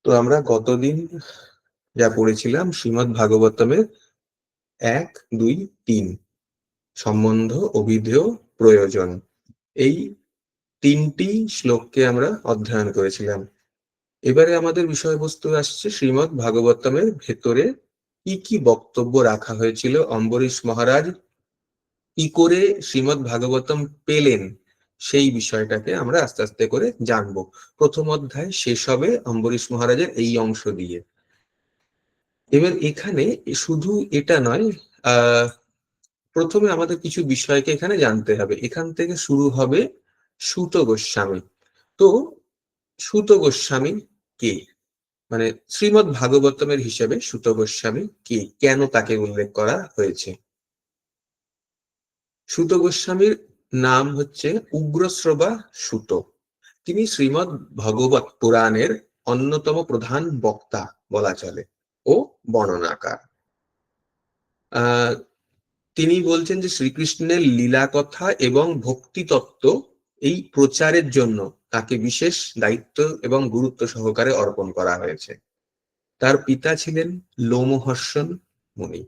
তো আমরা গতদিন যা পড়েছিলাম শ্রীমদ্ ভাগবতমের 1, 2, 3 সম্বন্ধ, অভিধেয়, প্রয়োজন, এই 3টি শ্লোককে আমরা অধ্যয়ন করেছিলাম। এবারে আমাদের বিষয়বস্তু আসছে শ্রীমদ্ ভাগবতমের ভেতরে কি কি বক্তব্য রাখা হয়েছিল, অম্বরীশ মহারাজ কি করে শ্রীমদ্ ভাগবতম পেলেন, সেই বিষয়টাকে আমরা আস্তে আস্তে করে জানবো। প্রথম অধ্যায় শেষ হবে অম্বরীশ মহারাজের এই অংশ দিয়ে। এবার এখানে শুধু এটা নয়, প্রথমে আমাদের কিছু বিষয়কে এখানে জানতে হবে। এখান থেকে শুরু হবে সূত গোস্বামী। তো সূত গোস্বামী কে, মানে শ্রীমদ্ ভাগবতমের হিসেবে সূত গোস্বামী কে, কেন তাকে উল্লেখ করা হয়েছে? সূত গোস্বামীর নাম হচ্ছে উগ্রশ্রবা সূত। তিনি শ্রীমদ্ ভগবত পুরাণের অন্যতম প্রধান বক্তা বলা চলে ও বর্ণনাকার। তিনি বলছেন যে শ্রীকৃষ্ণের লীলা কথা এবং ভক্তি তত্ত্ব এই প্রচারের জন্য তাকে বিশেষ দায়িত্ব এবং গুরুত্ব সহকারে অর্পণ করা হয়েছে। তার পিতা ছিলেন লোমহর্ষণ মুনি,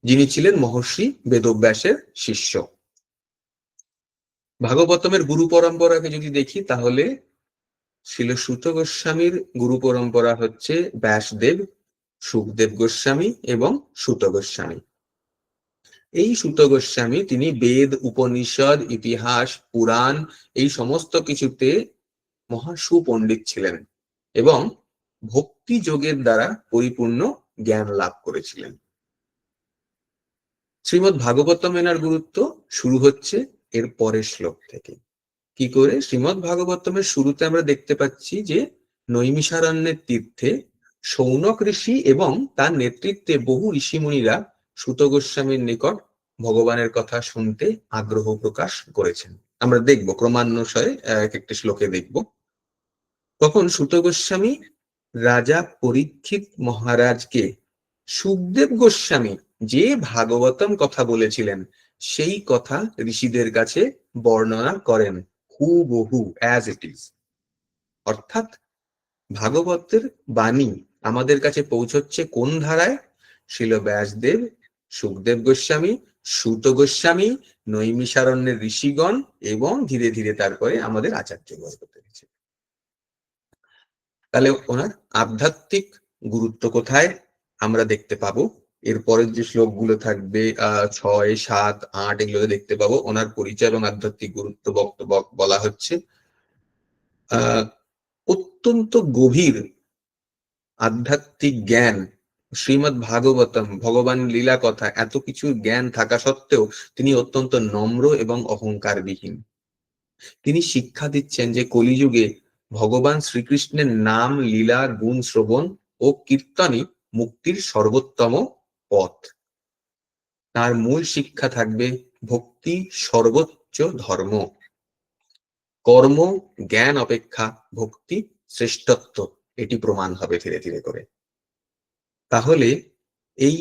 যিনি ছিলেন মহর্ষি বেদব্যাসের শিষ্য। ভাগবতমের গুরু পরম্পরাকে যদি দেখি তাহলে ছিল সূত গোস্বামীর গুরু পরম্পরা হচ্ছে ব্যাসদেব, শুকদেব গোস্বামী এবং সূত গোস্বামী। এই সূত গোস্বামী তিনি বেদ, উপনিষদ, ইতিহাস, পুরাণ এই সমস্ত কিছুতে মহা সুপণ্ডিত ছিলেন এবং ভক্তি যোগের দ্বারা পরিপূর্ণ জ্ঞান লাভ করেছিলেন। শ্রীমদ্ ভাগবতম এনার গুরুত্ব শুরু হচ্ছে এর পরের শ্লোক থেকে। কি করে? শ্রীমদ্ ভাগবতমের শুরুতে আমরা দেখতে পাচ্ছি যে নৈমিষারণ্যের তীর্থে শৌনক ঋষি এবং তার নেতৃত্বে বহু ঋষিমুনিরা সূত গোস্বামীর নিকট ভগবানের কথা শুনতে আগ্রহ প্রকাশ করেছেন। আমরা দেখব ক্রমান্বয়ে এক একটি শ্লোকে দেখব। তখন সূত গোস্বামী রাজা পরীক্ষিত মহারাজকে শুকদেব গোস্বামী যে ভাগবতম কথা বলেছিলেন সেই কথা ঋষিদের কাছে বর্ণনা করেন হুবহু অ্যাজ ইট ইজ। অর্থাৎ ভাগবতের বাণী আমাদের কাছে পৌঁছচ্ছে কোন ধারায়? শিল ব্যাসদেব, শুকদেব গোস্বামী, সূত গোস্বামী, নৈমিষারণ্যের ঋষিগণ এবং ধীরে ধীরে তারপরে আমাদের আচার্যবর্গ পেয়েছে। তাহলে ওনার আধ্যাত্মিক গুরুত্ব কোথায় আমরা দেখতে পাবো। এরপরের যে শ্লোকগুলো থাকবে 6, 7, 8 এগুলো দেখতে পাবো ওনার পরিচয় এবং আধ্যাত্মিক গুরুত্ব বক্তব্য বলা হচ্ছে। অত্যন্ত গভীর আধ্যাত্মিক জ্ঞান, শ্রীমদ্ ভাগবতম ভগবান লীলা কথা এত কিছু জ্ঞান থাকা সত্ত্বেও তিনি অত্যন্ত নম্র এবং অহংকারবিহীন। তিনি শিক্ষা দিচ্ছেন যে কলিযুগে ভগবান শ্রীকৃষ্ণের নাম, লীলা, গুণ শ্রবণ ও কীর্তনই মুক্তির সর্বোত্তম পথ। তার মূল শিক্ষা থাকবে ভক্তি সর্বোচ্চ ধর্ম, কর্ম জ্ঞান অপেক্ষা ভক্তি শ্রেষ্ঠত্ব, এটি প্রমাণ হবে ধীরে ধীরে করে। তাহলে এই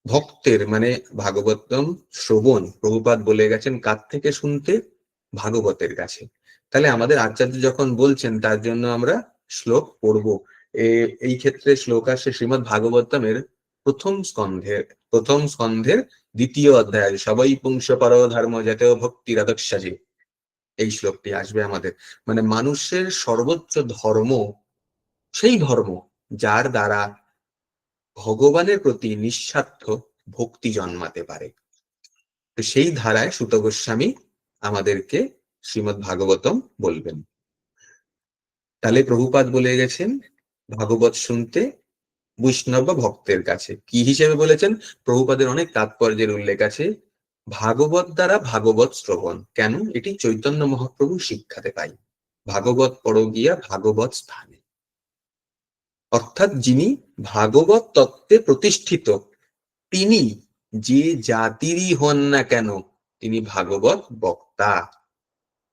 ভক্তের মানে ভাগবতম শ্রবণ প্রভুপাদ বলে গেছেন কার থেকে শুনতে? ভাগবতের কাছে। তাহলে আমাদের আচার্য যখন বলছেন তার জন্য আমরা শ্লোক পড়ব। এই ক্ষেত্রে শ্লোক আসে শ্রীমদ্ ভাগবতমের প্রথম স্কন্ধের 2য় অধ্যায়, সবাই পুংস পর ধর্ম জাতীয় ভক্তি রাধস্যাজি। এই শ্লোকটি আসবে আমাদের, মানে মানুষের সর্বোচ্চ ধর্ম সেই ধর্ম যার দ্বারা ভগবানের প্রতি নিঃস্বার্থ ভক্তি জন্মাতে পারে। তো সেই ধারায় সূত গোস্বামী আমাদেরকে শ্রীমদ্ ভাগবতম বলবেন। তাহলে প্রভুপাদ বলে গেছেন ভাগবত শুনতে বৈষ্ণব বা ভক্তের কাছে। কি হিসেবে বলেছেন? প্রভুপাদের অনেক তাৎপর্যের উল্লেখ আছে। ভাগবত দ্বারা ভাগবত শ্রবণ। কেন? এটি চৈতন্য মহাপ্রভু শিক্ষাতে পাই। ভাগবত পড় গিয়া ভাগবত স্থানে। অর্থাৎ যিনি ভাগবত তত্ত্বে প্রতিষ্ঠিত তিনি যে জাতিরই হন না কেন তিনি ভাগবত বক্তা।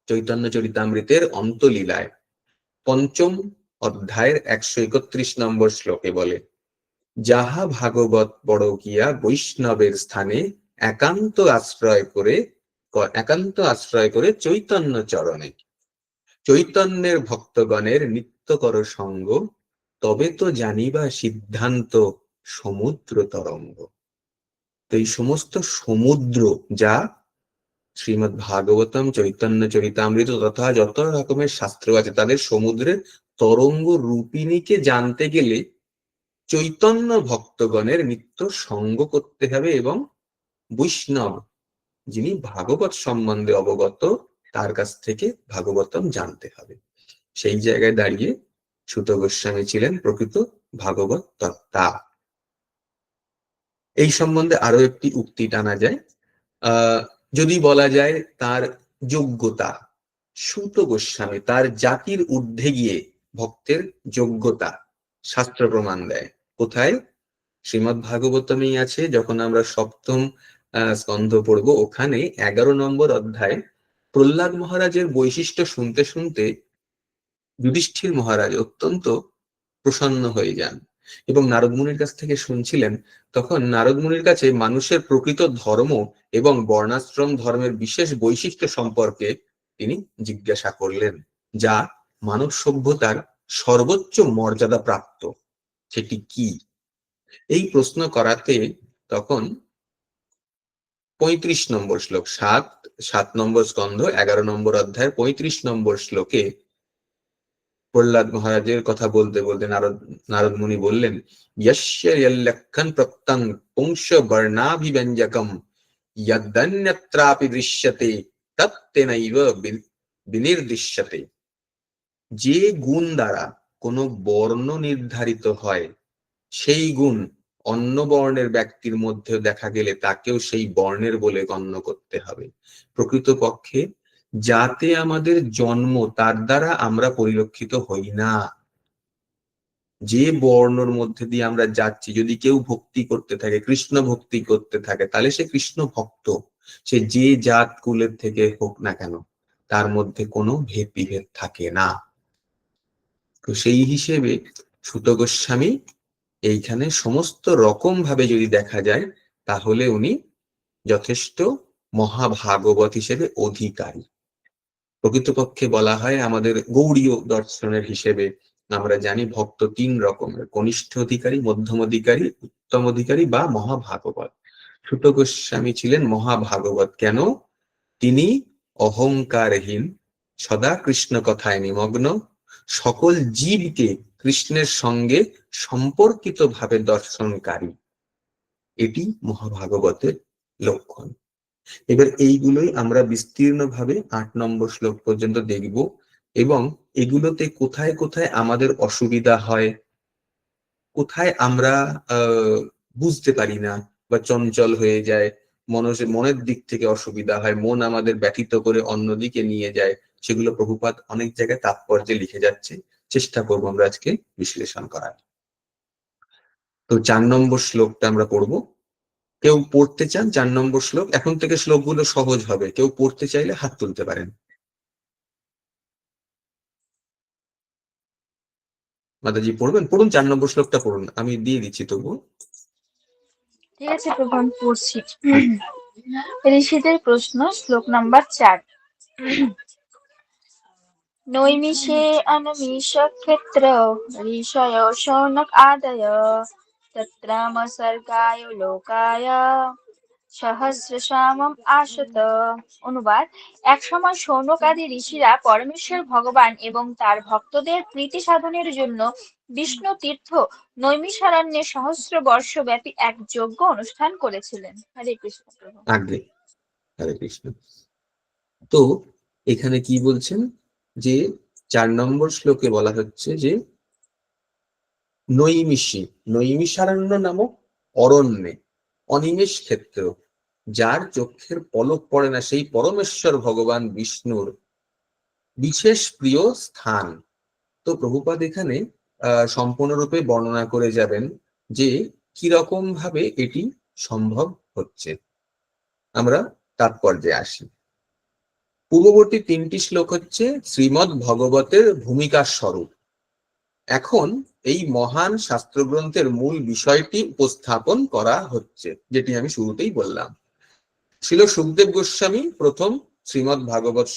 চৈতন্য চরিতামৃতের অন্তলীলায় 5ম অধ্যায়ের 131 নম্বর শ্লোকে বলে, যাহা ভাগবত পড় গিয়া বৈষ্ণবের স্থানে একান্ত আশ্রয় করে চৈতন্য চরণে চৈতন্যের ভক্তগণের নিত্য কর সঙ্গ তবে তো জানিবা সিদ্ধান্ত সমুদ্র তরঙ্গ। তো এই সমস্ত সমুদ্র, যা শ্রীমৎ ভাগবতম, চৈতন্য চরিতামৃত তথা যত রকমের শাস্ত্র আছে, তাদের সমুদ্রের তরঙ্গ রূপিণীকে জানতে গেলে চৈতন্য ভক্তগণের নিত্য সঙ্গ করতে হবে এবং বৈষ্ণব, যিনি ভাগবত সম্বন্ধে অবগত, তার কাছ থেকে ভাগবতম জানতে হবে। সেই জায়গায় দাঁড়িয়ে সুত গোস্বামী ছিলেন প্রকৃত ভাগবত তত্ত্বা। এই সম্বন্ধে আরো একটি উক্তি টানা যায়। যদি বলা যায় তার যোগ্যতা, সুত গোস্বামী তার জাতির ঊর্ধ্বে গিয়ে ভক্তের যোগ্যতা শাস্ত্র প্রমাণ দেয়। কোথায়? শ্রীমদ্ ভাগবতমেই আছে। যখন আমরা সপ্তম স্কন্ধ পড়বো, ওখানে 11 নম্বর অধ্যায় প্রহ্লাদ মহারাজের বৈশিষ্ট্য শুনতে শুনতে যুধিষ্ঠির মহারাজ অত্যন্ত প্রসন্ন হয়ে যান এবং নারদ মুনির কাছ থেকে শুনছিলেন। তখন নারদ মুনির কাছে মানুষের প্রকৃত ধর্ম এবং বর্ণাশ্রম ধর্মের বিশেষ বৈশিষ্ট্য সম্পর্কে তিনি জিজ্ঞাসা করলেন, যা মানব সভ্যতার সর্বোচ্চ মর্যাদা প্রাপ্ত, সেটি কি? এই প্রশ্ন করাতে তখন 35 নম্বর শ্লোক, 7 নম্বর স্কন্ধ 11 নম্বর অধ্যায় 35 নম্বর শ্লোকে প্রহ্লাদ মহারাজের কথা বলতে বলতে নারদ মুনি বললেন, যস্য লক্ষণ প্রত্যং পুংস বর্ণাভিব্যঞ্জকম যদন্যত্রাপি দৃশ্যতে তত্তেনৈব বিনির্দিশ্যতে। যে গুণ দ্বারা কোনো বর্ণ নির্ধারিত হয়, সেই গুণ অন্য বর্ণের ব্যক্তির মধ্যে দেখা গেলে তাকেও সেই বর্ণের বলে গণ্য করতে হবে। প্রকৃতপক্ষে যাতে আমাদের জন্ম, তার দ্বারা আমরা পরিলক্ষিত হই না। যে বর্ণর মধ্যে দিয়ে আমরা যাচ্ছি, যদি কেউ ভক্তি করতে থাকে, কৃষ্ণ ভক্তি করতে থাকে, তাহলে সে কৃষ্ণ ভক্ত। সে যে জাত কুলের থেকে হোক না কেন, তার মধ্যে কোনো ভেদ বিভেদ থাকে না। তো সেই হিসেবে সুত গোস্বামী এইখানে সমস্ত রকম ভাবে যদি দেখা যায়, তাহলে উনি যথেষ্ট মহাভাগবত হিসেবে অধিকারী। প্রকৃতপক্ষে বলা হয় আমাদের গৌড়ীয় দর্শনের হিসেবে আমরা জানি ভক্ত 3 রকমের: কনিষ্ঠ অধিকারী, মধ্যম অধিকারী, উত্তম অধিকারী বা মহাভাগবত। সুত গোস্বামী ছিলেন মহাভাগবত। কেন? তিনি অহংকারহীন, সদা কৃষ্ণ কথায় নিমগ্ন, সকল জীবকে কৃষ্ণের সঙ্গে সম্পর্কিত ভাবে দর্শনকারী। এটি মহাভাগবতের লক্ষণ। এবার এইগুলোই আমরা বিস্তীর্ণ ভাবে 8 নম্বর শ্লোক পর্যন্ত দেখব এবং এগুলোতে কোথায় কোথায় আমাদের অসুবিধা হয়, কোথায় আমরা বুঝতে পারি না বা চঞ্চল হয়ে যায়, মনের দিক থেকে অসুবিধা হয়, মন আমাদের ব্যথিত করে অন্যদিকে নিয়ে যায়, সেগুলো প্রভুপাদ অনেক জায়গায় তাৎপর্যে লিখে যাচ্ছে। চেষ্টা করবো আমরা আজকে বিশ্লেষণ করার। তো 4 নম্বর শ্লোকটা আমরা পড়বো। কেউ পড়তে চান 4 নম্বর শ্লোক? এখন থেকে শ্লোকগুলো সহজ হবে, কেউ পড়তে চাইলে হাত তুলতে পারেন। মাতাজি পড়বেন? পড়ুন, 4 নম্বর শ্লোকটা পড়ুন, আমি দিয়ে দিচ্ছি তবু। ঠিক আছে প্রভু, আমি পড়ছি। ঋষিদের প্রশ্ন, শ্লোক নাম্বার 4। নৈমিষে অনমিষ ক্ষেত্র ঋষয় শৌনক আদয় তত্রামসর্গায় লোকায় সহস্রশামম আশত। অনুবাদ: এক সময় শৌনক আদি ঋষিরা পরমেশ্বর ভগবান এবং তার ভক্তদের প্রীতি সাধনের জন্য বিষ্ণু তীর্থ নৈমিষারণ্যে সহস্র বর্ষ ব্যাপী এক যজ্ঞ অনুষ্ঠান করেছিলেন। হরে কৃষ্ণ প্রভু। আগে হরে কৃষ্ণ। তো এখানে কি বলছেন যে 4 নম্বর শ্লোকে বলা হচ্ছে যে নৈমিষারণ্য নামক অরণ্যে, অনিমেষ ক্ষেত্র, যার চোখের পলক পড়ে না, সেই পরমেশ্বর ভগবান বিষ্ণুর বিশেষ প্রিয় স্থান। তো প্রভুপাদ এখানে সম্পূর্ণরূপে বর্ণনা করে যাবেন যে কিরকম ভাবে এটি সম্ভব হচ্ছে। আমরা তাৎপর্যে আসি। পূর্ববর্তী 3টি শ্লোক হচ্ছে শ্রীমদ্ ভগবতের ভূমিকা স্বরূপ। এখন এই মহান শাস্ত্রগ্রন্থের মূল বিষয়টি উপস্থাপন করা হচ্ছে, যেটি আমি শুরুতেই বললাম। শ্রীল সুখদেব গোস্বামী প্রথম শ্রীমদ্ ভাগবত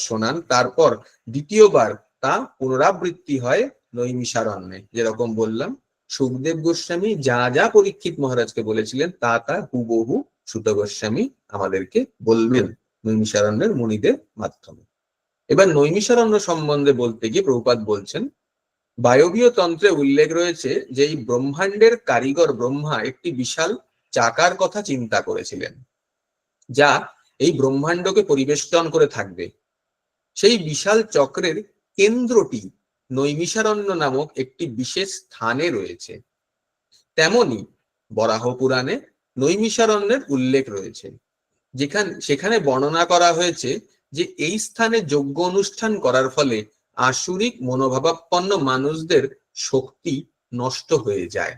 শোনান, তারপর দ্বিতীয়বার তা পুনরাবৃত্তি হয় নৈমিষারণ্যে। যেরকম বললাম, সুখদেব গোস্বামী যা যা পরীক্ষিত মহারাজকে বলেছিলেন তা তা হুবহু সুত গোস্বামী আমাদেরকে বলবেন নৈমিষারণ্যের মুনিদের মাধ্যমে। এবার নৈমিষারণ্য সম্বন্ধে বলতে গিয়ে প্রভুপাদ বলছেন, বায়বীয় তন্ত্রে উল্লেখ রয়েছে যে এই ব্রহ্মাণ্ডের কারিগর ব্রহ্মা একটি বিশাল চাকার কথা চিন্তা করেছিলেন, যা এই ব্রহ্মাণ্ডকে পরিবেষ্টন করে থাকবে। সেই বিশাল চক্রের কেন্দ্রটি নৈমিষারণ্য নামক একটি বিশেষ স্থানে রয়েছে। তেমনি বরাহ পুরাণে নৈমিষারণ্যের উল্লেখ রয়েছে, সেখানে বর্ণনা করা হয়েছে যে এই স্থানে যজ্ঞ অনুষ্ঠান করার ফলে আসুরিক মনোভাবাপন্ন মানুষদের শক্তি নষ্ট হয়ে যায়।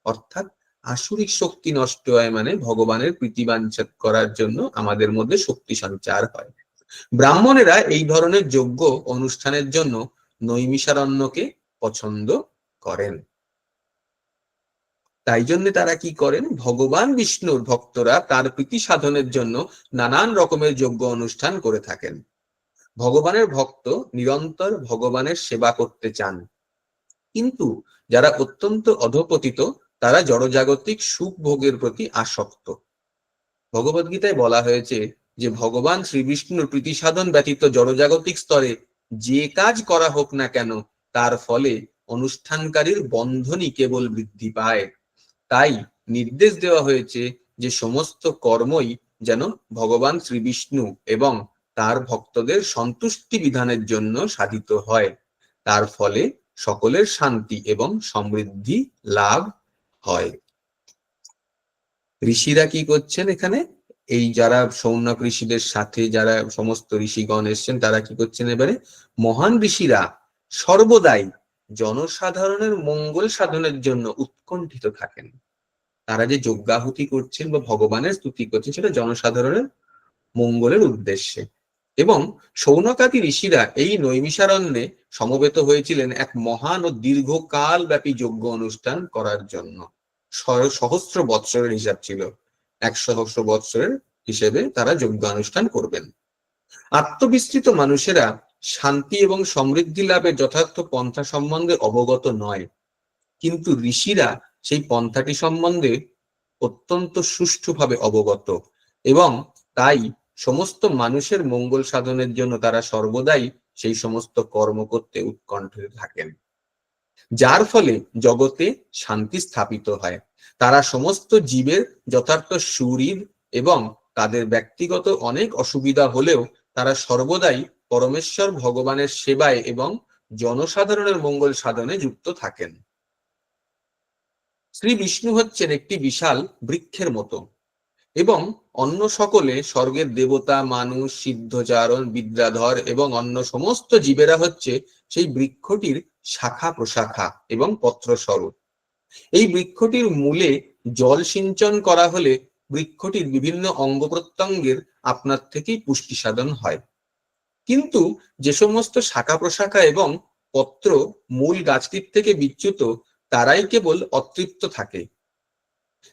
অর্থাৎ আসুরিক শক্তি নষ্ট হয় মানে ভগবানের প্রীতিবাঞ্ছা করার জন্য আমাদের মধ্যে শক্তি সঞ্চার হয়। ব্রাহ্মণেরা এই ধরনের যজ্ঞ অনুষ্ঠানের জন্য নৈমিষারণ্যকে পছন্দ করেন। তাই জন্য তারা কি করেন, ভগবান বিষ্ণুর ভক্তরা তার প্রীতি সাধনের জন্য নানান রকমের যজ্ঞ অনুষ্ঠান করে থাকেন। ভগবানের ভক্ত নিরন্তর ভগবানের সেবা করতে চান, কিন্তু যারা অত্যন্ত অধপতিত তারা জড়জাগতিক সুখ ভোগের প্রতি আসক্ত। ভগবদ্গীতায় বলা হয়েছে যে ভগবান শ্রীবিষ্ণুর প্রীতি সাধন ব্যতীত জড়জাগতিক স্তরে যে কাজ করা হোক না কেন তার ফলে অনুষ্ঠানকারীর বন্ধনই কেবল বৃদ্ধি পায়। তাই নির্দেশ দেওয়া হয়েছে যে সমস্ত কর্মই যেন ভগবান শ্রীবিষ্ণু এবং তার ভক্তদের সন্তুষ্টি বিধানের জন্য সাধিত হয়। তার ফলে সকলের শান্তি এবং সমৃদ্ধি লাভ হয়। ঋষিরা কি করছেন এখানে, এই যারা সৌনক ঋষিদের সাথে যারা সমস্ত ঋষিগণ এসছেন তারা কি করছেন, এবারে মহান ঋষিরা সর্বদাই জনসাধারণের মঙ্গল সাধনের জন্য উৎকণ্ঠিত থাকেন। তারা যে যজ্ঞাহুতি করছেন বা ভগবানের স্তুতি করছেন সেটা জনসাধারণের মঙ্গলের উদ্দেশ্যে। এবং সৌনকাদি ঋষিরা এই নৈমিষারণ্যে সমবেত হয়েছিলেন এক মহান ও দীর্ঘকাল ব্যাপী যজ্ঞ অনুষ্ঠান করার জন্য। সহস্র বৎসরের হিসাব ছিল, 100 সহস্র বৎসরের হিসেবে তারা যজ্ঞানুষ্ঠান করবেন। আত্মবিস্তৃত মানুষেরা শান্তি এবং সমৃদ্ধি লাভের যথার্থ পন্থা সম্বন্ধে অবগত নয়, কিন্তু ঋষিরা সেই পন্থাটি সম্বন্ধে অত্যন্ত সুষ্ঠুভাবে অবগত, এবং তাই সমস্ত মানুষের মঙ্গল সাধনের জন্য তারা সর্বদাই সেই সমস্ত কর্ম করতে উৎকণ্ঠিত থাকেন, যার ফলে জগতে শান্তি স্থাপিত হয়। তারা সমস্ত জীবের যথার্থ সুহৃদ এবং তাদের ব্যক্তিগত অনেক অসুবিধা হলেও তারা সর্বদাই পরমেশ্বর ভগবানের সেবায় এবং জনসাধারণের মঙ্গল সাধনে যুক্ত থাকেন। শ্রী বিষ্ণু হচ্ছেন একটি বিশাল বৃক্ষের মতো, এবং অন্য সকলে স্বর্গের দেবতা, মানুষ, সিদ্ধচারণ, বিদ্যাধর এবং অন্য সমস্ত জীবেরা হচ্ছে সেই বৃক্ষটির শাখা প্রশাখা এবং পত্রস্বরূপ। এই বৃক্ষটির মূলে জল সিঞ্চন করা হলে বৃক্ষটির বিভিন্ন অঙ্গ প্রত্যঙ্গের আপনার থেকেই পুষ্টি সাধন হয়। কিন্তু যে সমস্ত শাখা প্রশাখা এবং পত্র মূল গাছটির থেকে বিচ্যুত তারাই কেবল অতৃপ্ত থাকে।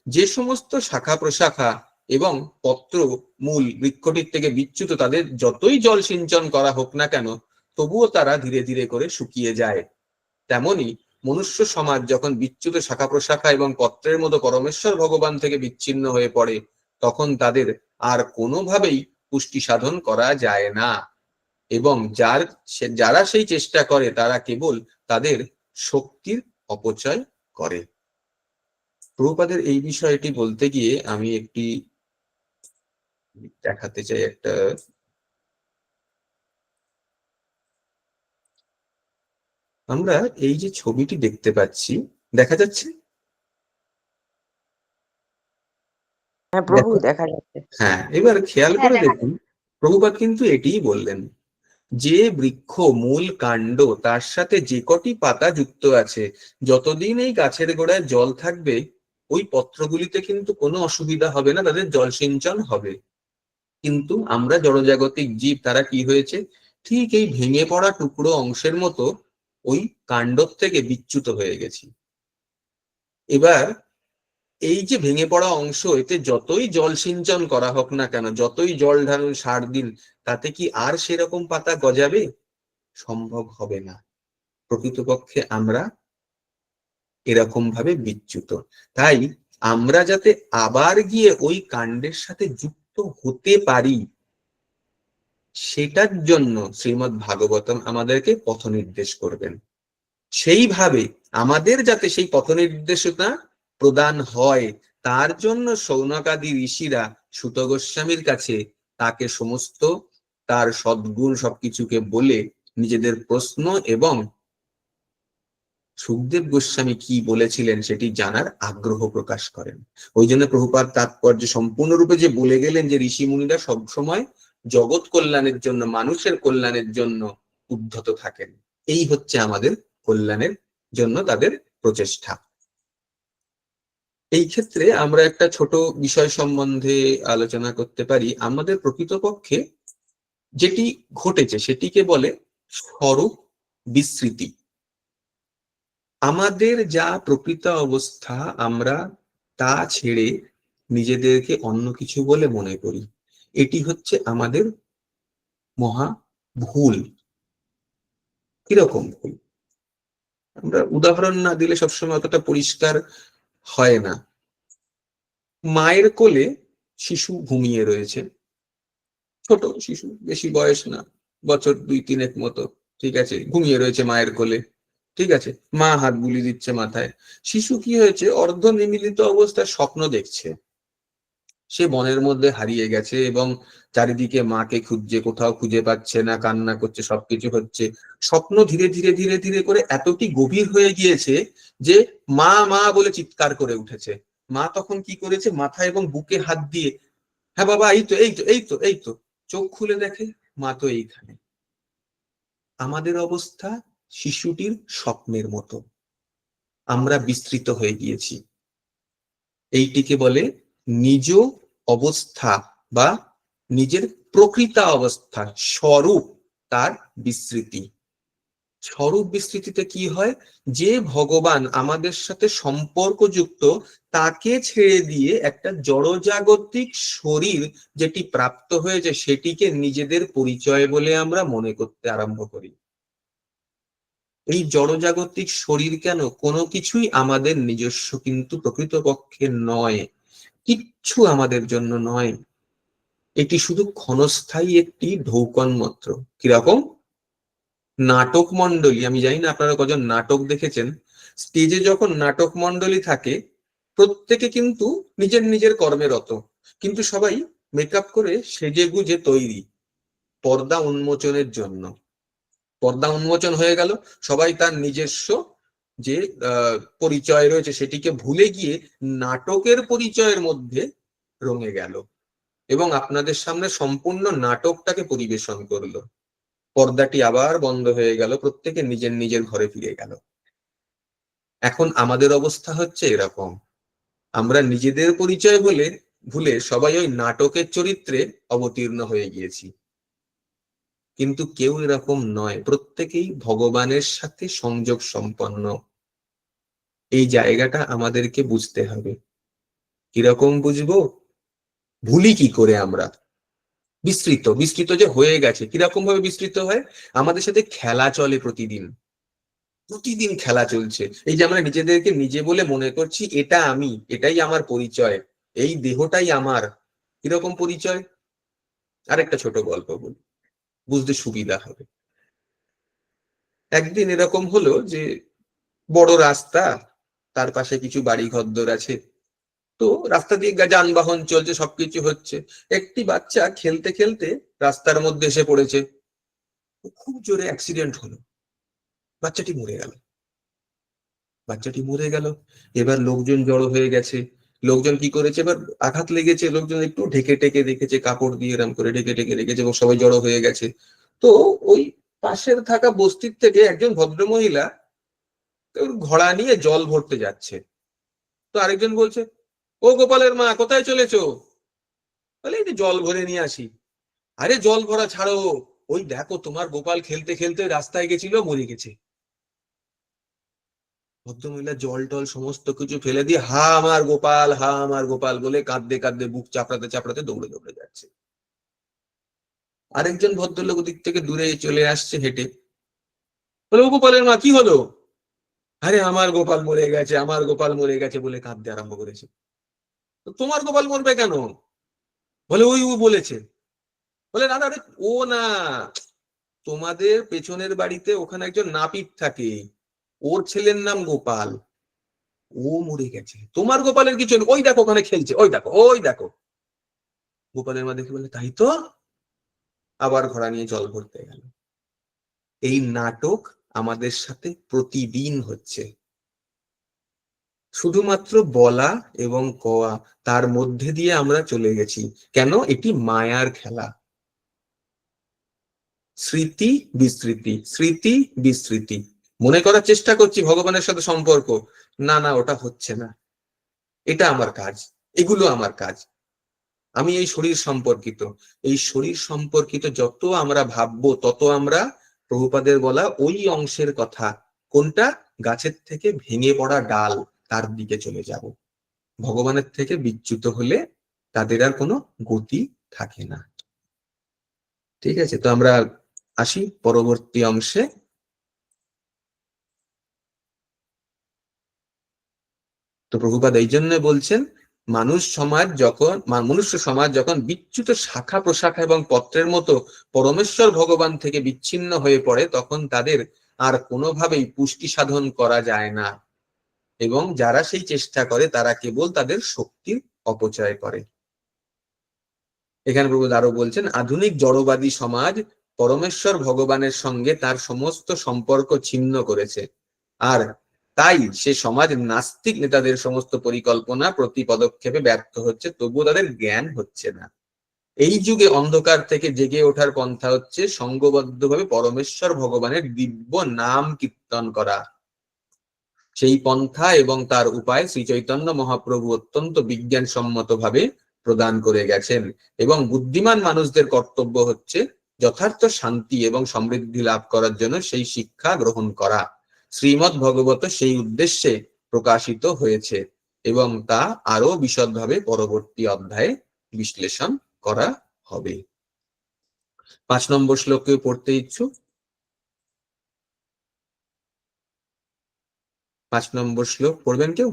যে সমস্ত শাখা প্রশাখা এবং পত্র মূল বৃক্ষটির থেকে বিচ্যুত তাদের যতই জল সিঞ্চন করা হোক না কেন তবুও তারা ধীরে ধীরে করে শুকিয়ে যায়। তেমনি মনুষ্য সমাজ যখন বিচ্যুত শাখা প্রশাখা এবং পত্রের মতো পরমেশ্বর ভগবান থেকে বিচ্ছিন্ন হয়ে পড়ে তখন তাদের আর কোনোভাবেই পুষ্টি সাধন করা যায় না, এবং যারা সেই চেষ্টা করে তারা কেবল তাদের শক্তির অপচয় করে। প্রভুপাদের এই বিষয়টি বলতে গিয়ে আমি একটি দেখাতে চাই, আমরা এই যে ছবিটি দেখতে পাচ্ছি, দেখা যাচ্ছে? হ্যাঁ প্রভু, দেখা যাচ্ছে। হ্যাঁ, এবার খেয়াল করে দেখা দেখুন, প্রভুপাদ কিন্তু এটিই বললেন যে বৃক্ষ মূল কাণ্ড তার সাথে যে কটি পাতা যুক্ত আছে, যতদিন এই গাছের গোড়ায় জল থাকবে ওই পত্রগুলিতে কিন্তু কোনো অসুবিধা হবে না, তাদের জল সিঞ্চন হবে। কিন্তু আমরা জড়জাগতিক জীব, তারা কি হয়েছে, ঠিক এই ভেঙে পড়া টুকরো অংশের মতো ওই কাণ্ড থেকে বিচ্যুত হয়ে গেছি। এবার এই যে ভেঙে পড়া অংশ, এতে যতই জল সিঞ্চন করা হোক না কেন, যতই জল ঢালুন, সার দিন, তাতে কি আর সেরকম পাতা গজাবে? সম্ভব হবে না। প্রকৃতপক্ষে আমরা এরকম ভাবে বিচ্যুত। তাই আমরা যাতে আবার গিয়ে ওই কাণ্ডের সাথে যুক্ত হতে পারি, সেটার জন্য শ্রীমদ্ ভাগবতম আমাদেরকে পথ নির্দেশ করবেন। সেইভাবে আমাদের যাতে সেই পথ নির্দেশনা প্রদান হয়, তার জন্য শৌনকাদি ঋষিরা সূত গোস্বামীর কাছে তাকে সমস্ত তার সদ্গুণ সবকিছুকে বলে নিজেদের প্রশ্ন এবং সুখদেব গোস্বামী কি বলেছিলেন সেটি জানার আগ্রহ প্রকাশ করেন। ওই জন্য প্রভুপাদ তাৎপর্য সম্পূর্ণরূপে যে বলে গেলেন যে ঋষি মুনিরা সবসময় জগৎ কল্যাণের জন্য, মানুষের কল্যাণের জন্য উদ্ধত থাকেন। এই হচ্ছে আমাদের কল্যাণের জন্য তাদের প্রচেষ্টা। এই ক্ষেত্রে আমরা একটা ছোট বিষয় সম্বন্ধে আলোচনা করতে পারি। আমাদের প্রকৃতপক্ষে যেটি ঘটেছে সেটিকে বলে স্বরূপ বিস্মৃতি। আমাদের যা প্রকৃত অবস্থা, আমরা তা ছেড়ে নিজেদেরকে অন্য কিছু বলে মনে করি। এটি হচ্ছে আমাদের মহা ভুল। কিরকম ভুল? আমরা উদাহরণ না দিলে সবসময় অতটা পরিষ্কার হয় না। মায়ের কোলে শিশু ঘুমিয়ে রয়েছে, ছোট শিশু, বেশি বয়স না, বছর 2-3 মতো, ঠিক আছে, ঘুমিয়ে রয়েছে মায়ের কোলে, ঠিক আছে, মা হাত বুলিয়ে দিচ্ছে মাথায়। শিশু কি হয়েছে, অর্ধ নিমিলিত অবস্থায় স্বপ্ন দেখছে, সে বনের মধ্যে হারিয়ে গেছে এবং চারিদিকে মাকে খুঁজছে, কোথাও খুঁজে পাচ্ছে না, কান্না করছে, সবকিছু হচ্ছে। স্বপ্ন ধীরে ধীরে ধীরে ধীরে করে এতটি গভীর হয়ে গিয়েছে যে মা মা বলে চিৎকার করে উঠেছে। মা তখন কি করেছে, মাথা এবং বুকে হাত দিয়ে, হ্যাঁ বাবা, এই তো এই তো এই তো এই তো, চোখ খুলে দেখে মা তো এইখানে। আমাদের অবস্থা শিশুটির স্বপ্নের মতো, আমরা বিস্তৃত হয়ে গিয়েছি। এইটিকে বলে নিজ অবস্থা বা নিজের প্রকৃত অবস্থা, স্বরূপ তার বিস্মৃতি। স্বরূপ বিস্মৃতিতে কি হয়, যে ভগবান আমাদের সাথে সম্পর্কযুক্ত, তাকে ছেড়ে দিয়ে একটা জড়জাগতিক শরীর যেটি প্রাপ্ত হয়েছে সেটিকে নিজেদের পরিচয় বলে আমরা মনে করতে আরম্ভ করি। এই জড়জাগতিক শরীর কেন, কোনো কিছুই আমাদের নিজস্ব কিন্তু প্রকৃতপক্ষে নয়, কিচ্ছু আমাদের জন্য নয়। এটি শুধু ক্ষণস্থায়ী একটি ঢৌকন মাত্র। কিরকম? নাটক মন্ডলী, আমি জানি না আপনারা কজন নাটক দেখেছেন। স্টেজে যখন নাটক মন্ডলী থাকে, প্রত্যেকে কিন্তু নিজের নিজের কর্মে রত, কিন্তু সবাই মেকআপ করে সেজে গুজে তৈরি পর্দা উন্মোচনের জন্য। পর্দা উন্মোচন হয়ে গেল, সবাই তার নিজস্ব যে পরিচয় রয়েছে সেটিকে ভুলে গিয়ে নাটকের পরিচয়ের মধ্যে রঙে গেল এবং আপনাদের সামনে সম্পূর্ণ নাটকটাকে পরিবেশন করলো। পর্দাটি আবার বন্ধ হয়ে গেল, প্রত্যেকে নিজের নিজের ঘরে ফিরে গেল। এখন আমাদের অবস্থা হচ্ছে এরকম, আমরা নিজেদের পরিচয় বলে ভুলে সবাই ওই নাটকের চরিত্রে অবতীর্ণ হয়ে গিয়েছি। কিন্তু কেউ এরকম নয়, প্রত্যেকেই ভগবানের সাথে সংযোগ সম্পন্ন। এই জায়গাটা আমাদেরকে বুঝতে হবে। কিরকম বুঝবো? ভুলি কি করে আমরা? বিস্তৃত বিস্তৃত যে হয়ে গেছে। কিরকম ভাবে বিস্তৃত হয়? আমাদের সাথে খেলা চলে প্রতিদিন, প্রতিদিন খেলা চলছে। এই যে আমরা নিজেদেরকে নিজে বলে মনে করছি, এটা আমি, এটাই আমার পরিচয়, এই দেহটাই আমার। কিরকম পরিচয়? আরেকটা ছোট গল্প বলি, বুঝতে সুবিধা হবে। একদিন এরকম হলো যে বড় রাস্তা, তার পাশে কিছু বাড়ি ঘরদোর আছে, তো রাস্তা দিয়ে যানবাহন চলছে, সবকিছু হচ্ছে। একটি বাচ্চা খেলতে খেলতে রাস্তার মধ্যে এসে পড়েছে, খুব জোরে অ্যাক্সিডেন্ট হলো, বাচ্চাটি মরে গেল। বাচ্চাটি মরে গেল, এবার লোকজন জড়ো হয়ে গেছে। লোকজন কি করেছে, এবার আঘাত লেগেছে, লোকজন একটু ঢেকে টেকে রেখেছে, কাপড় দিয়ে এরম করে ঢেকে টেকে রেখেছে এবং সবাই জড়ো হয়ে গেছে। তো ওই পাশের থাকা বস্তির থেকে একজন ভদ্রমহিলা ঘোড়া নিয়ে জল ভরতে যাচ্ছে। তো আরেকজন বলছে, ও গোপালের মা, কোথায় চলেছো? বলে, এই যে জল ভরে নিয়ে আসি। আরে জল ভরা ছাড়ো, ওই দেখো তোমার গোপাল খেলতে খেলতে রাস্তায় গেছিল, মরে গেছে। ভদ্রমহিলা জল টল সমস্ত কিছু ফেলে দিয়ে হা আমার গোপাল, হা আমার গোপাল বলে কাঁদতে কাঁদতে বুক চাপড়াতে চাপড়াতে দৌড়ে দৌড়ে যাচ্ছে। আরেকজন ভদ্রলোক দিক থেকে দূরে চলে আসছে হেঁটে, বলে ও গোপালের মা কি হলো? আরে আমার গোপাল মরে গেছে, আমার গোপাল মরে গেছে বলে কাঁদতে আরম্ভ করেছে। তো তোমার গোপাল মরবে কেন? বলে ওই ও বলেছে। বলে না না, আরে ও না, তোমাদের পেছনের বাড়িতে ওখানে একজন নাপিত থাকে, ওর ছেলের নাম গোপাল, ও মরে গেছে, তোমার গোপালের কিছু নেই, ওই দেখো ওখানে খেলছে, ওই দেখো ওই দেখো। গোপালের মা দেখে বলে তাই তো, আবার ঘোড়া নিয়ে জল ভরতে গেল। এই নাটক আমাদের সাথে প্রতিদিন হচ্ছে, শুধুমাত্র বলা এবং কওয়া, তার মধ্যে দিয়ে আমরা চলে গেছি। কেন? এটি মায়ার খেলা। স্মৃতি বিস্মৃতি, স্মৃতি বিস্মৃতি, মনে করার চেষ্টা করছি ভগবানের সাথে সম্পর্ক, না না ওটা হচ্ছে না, এটা আমার কাজ, এগুলো আমার কাজ, আমি এই শরীর সম্পর্কিত, এই শরীর সম্পর্কিত যত আমরা ভাববো তত আমরা প্রভুপাদের বলা ওই অংশের কথা, কোনটা? গাছের থেকে ভেঙে পড়া ডাল, তার দিকে চলে যাব। ভগবানের থেকে বিচ্যুত হলে তাদের আর কোনো গতি থাকে না। ঠিক আছে, তো আমরা আসি পরবর্তী অংশে। তো প্রভুপাদ এই জন্য বলছেন, মনুষ্য সমাজ যখন বিচ্যুত শাখা প্রশাখা এবং পত্রের মতো পরমেশ্বর ভগবান থেকে বিচ্ছিন্ন হয়ে পড়ে, তখন তাদের আর কোনোভাবেই পুষ্টি সাধন করা যায় না, এবং যারা সেই চেষ্টা করে তারা কেবল তাদের শক্তির অপচয় করে। এখানে প্রভুপাদ আরো বলছেন, আধুনিক জড়বাদী সমাজ পরমেশ্বর ভগবানের সঙ্গে তার সমস্ত সম্পর্ক ছিন্ন করেছে, আর তাই সে সমাজ নাস্তিক নেতাদের সমস্ত পরিকল্পনা প্রতি পদক্ষেপে ব্যর্থ হচ্ছে, তবুও তাদের জ্ঞান হচ্ছে না। এই যুগে অন্ধকার থেকে জেগে ওঠার পন্থা হচ্ছে সংঘবদ্ধভাবে পরমেশ্বর ভগবানের দিব্য নাম কীর্তন করা। সেই পন্থা এবং তার উপায় শ্রী চৈতন্য মহাপ্রভু অত্যন্ত বিজ্ঞানসম্মত ভাবে প্রদান করে গেছেন, এবং বুদ্ধিমান মানুষদের কর্তব্য হচ্ছে যথার্থ শান্তি এবং সমৃদ্ধি লাভ করার জন্য সেই শিক্ষা গ্রহণ করা। শ্রীমদ্ ভগবত সেই উদ্দেশ্যে প্রকাশিত হয়েছে, এবং তা আরো বিশদভাবে পরবর্তী অধ্যায়ে বিশ্লেষণ করা হবে। 5 নম্বর শ্লোকে পড়তে ইচ্ছুক? 5 নম্বর শ্লোক পড়বেন কেউ?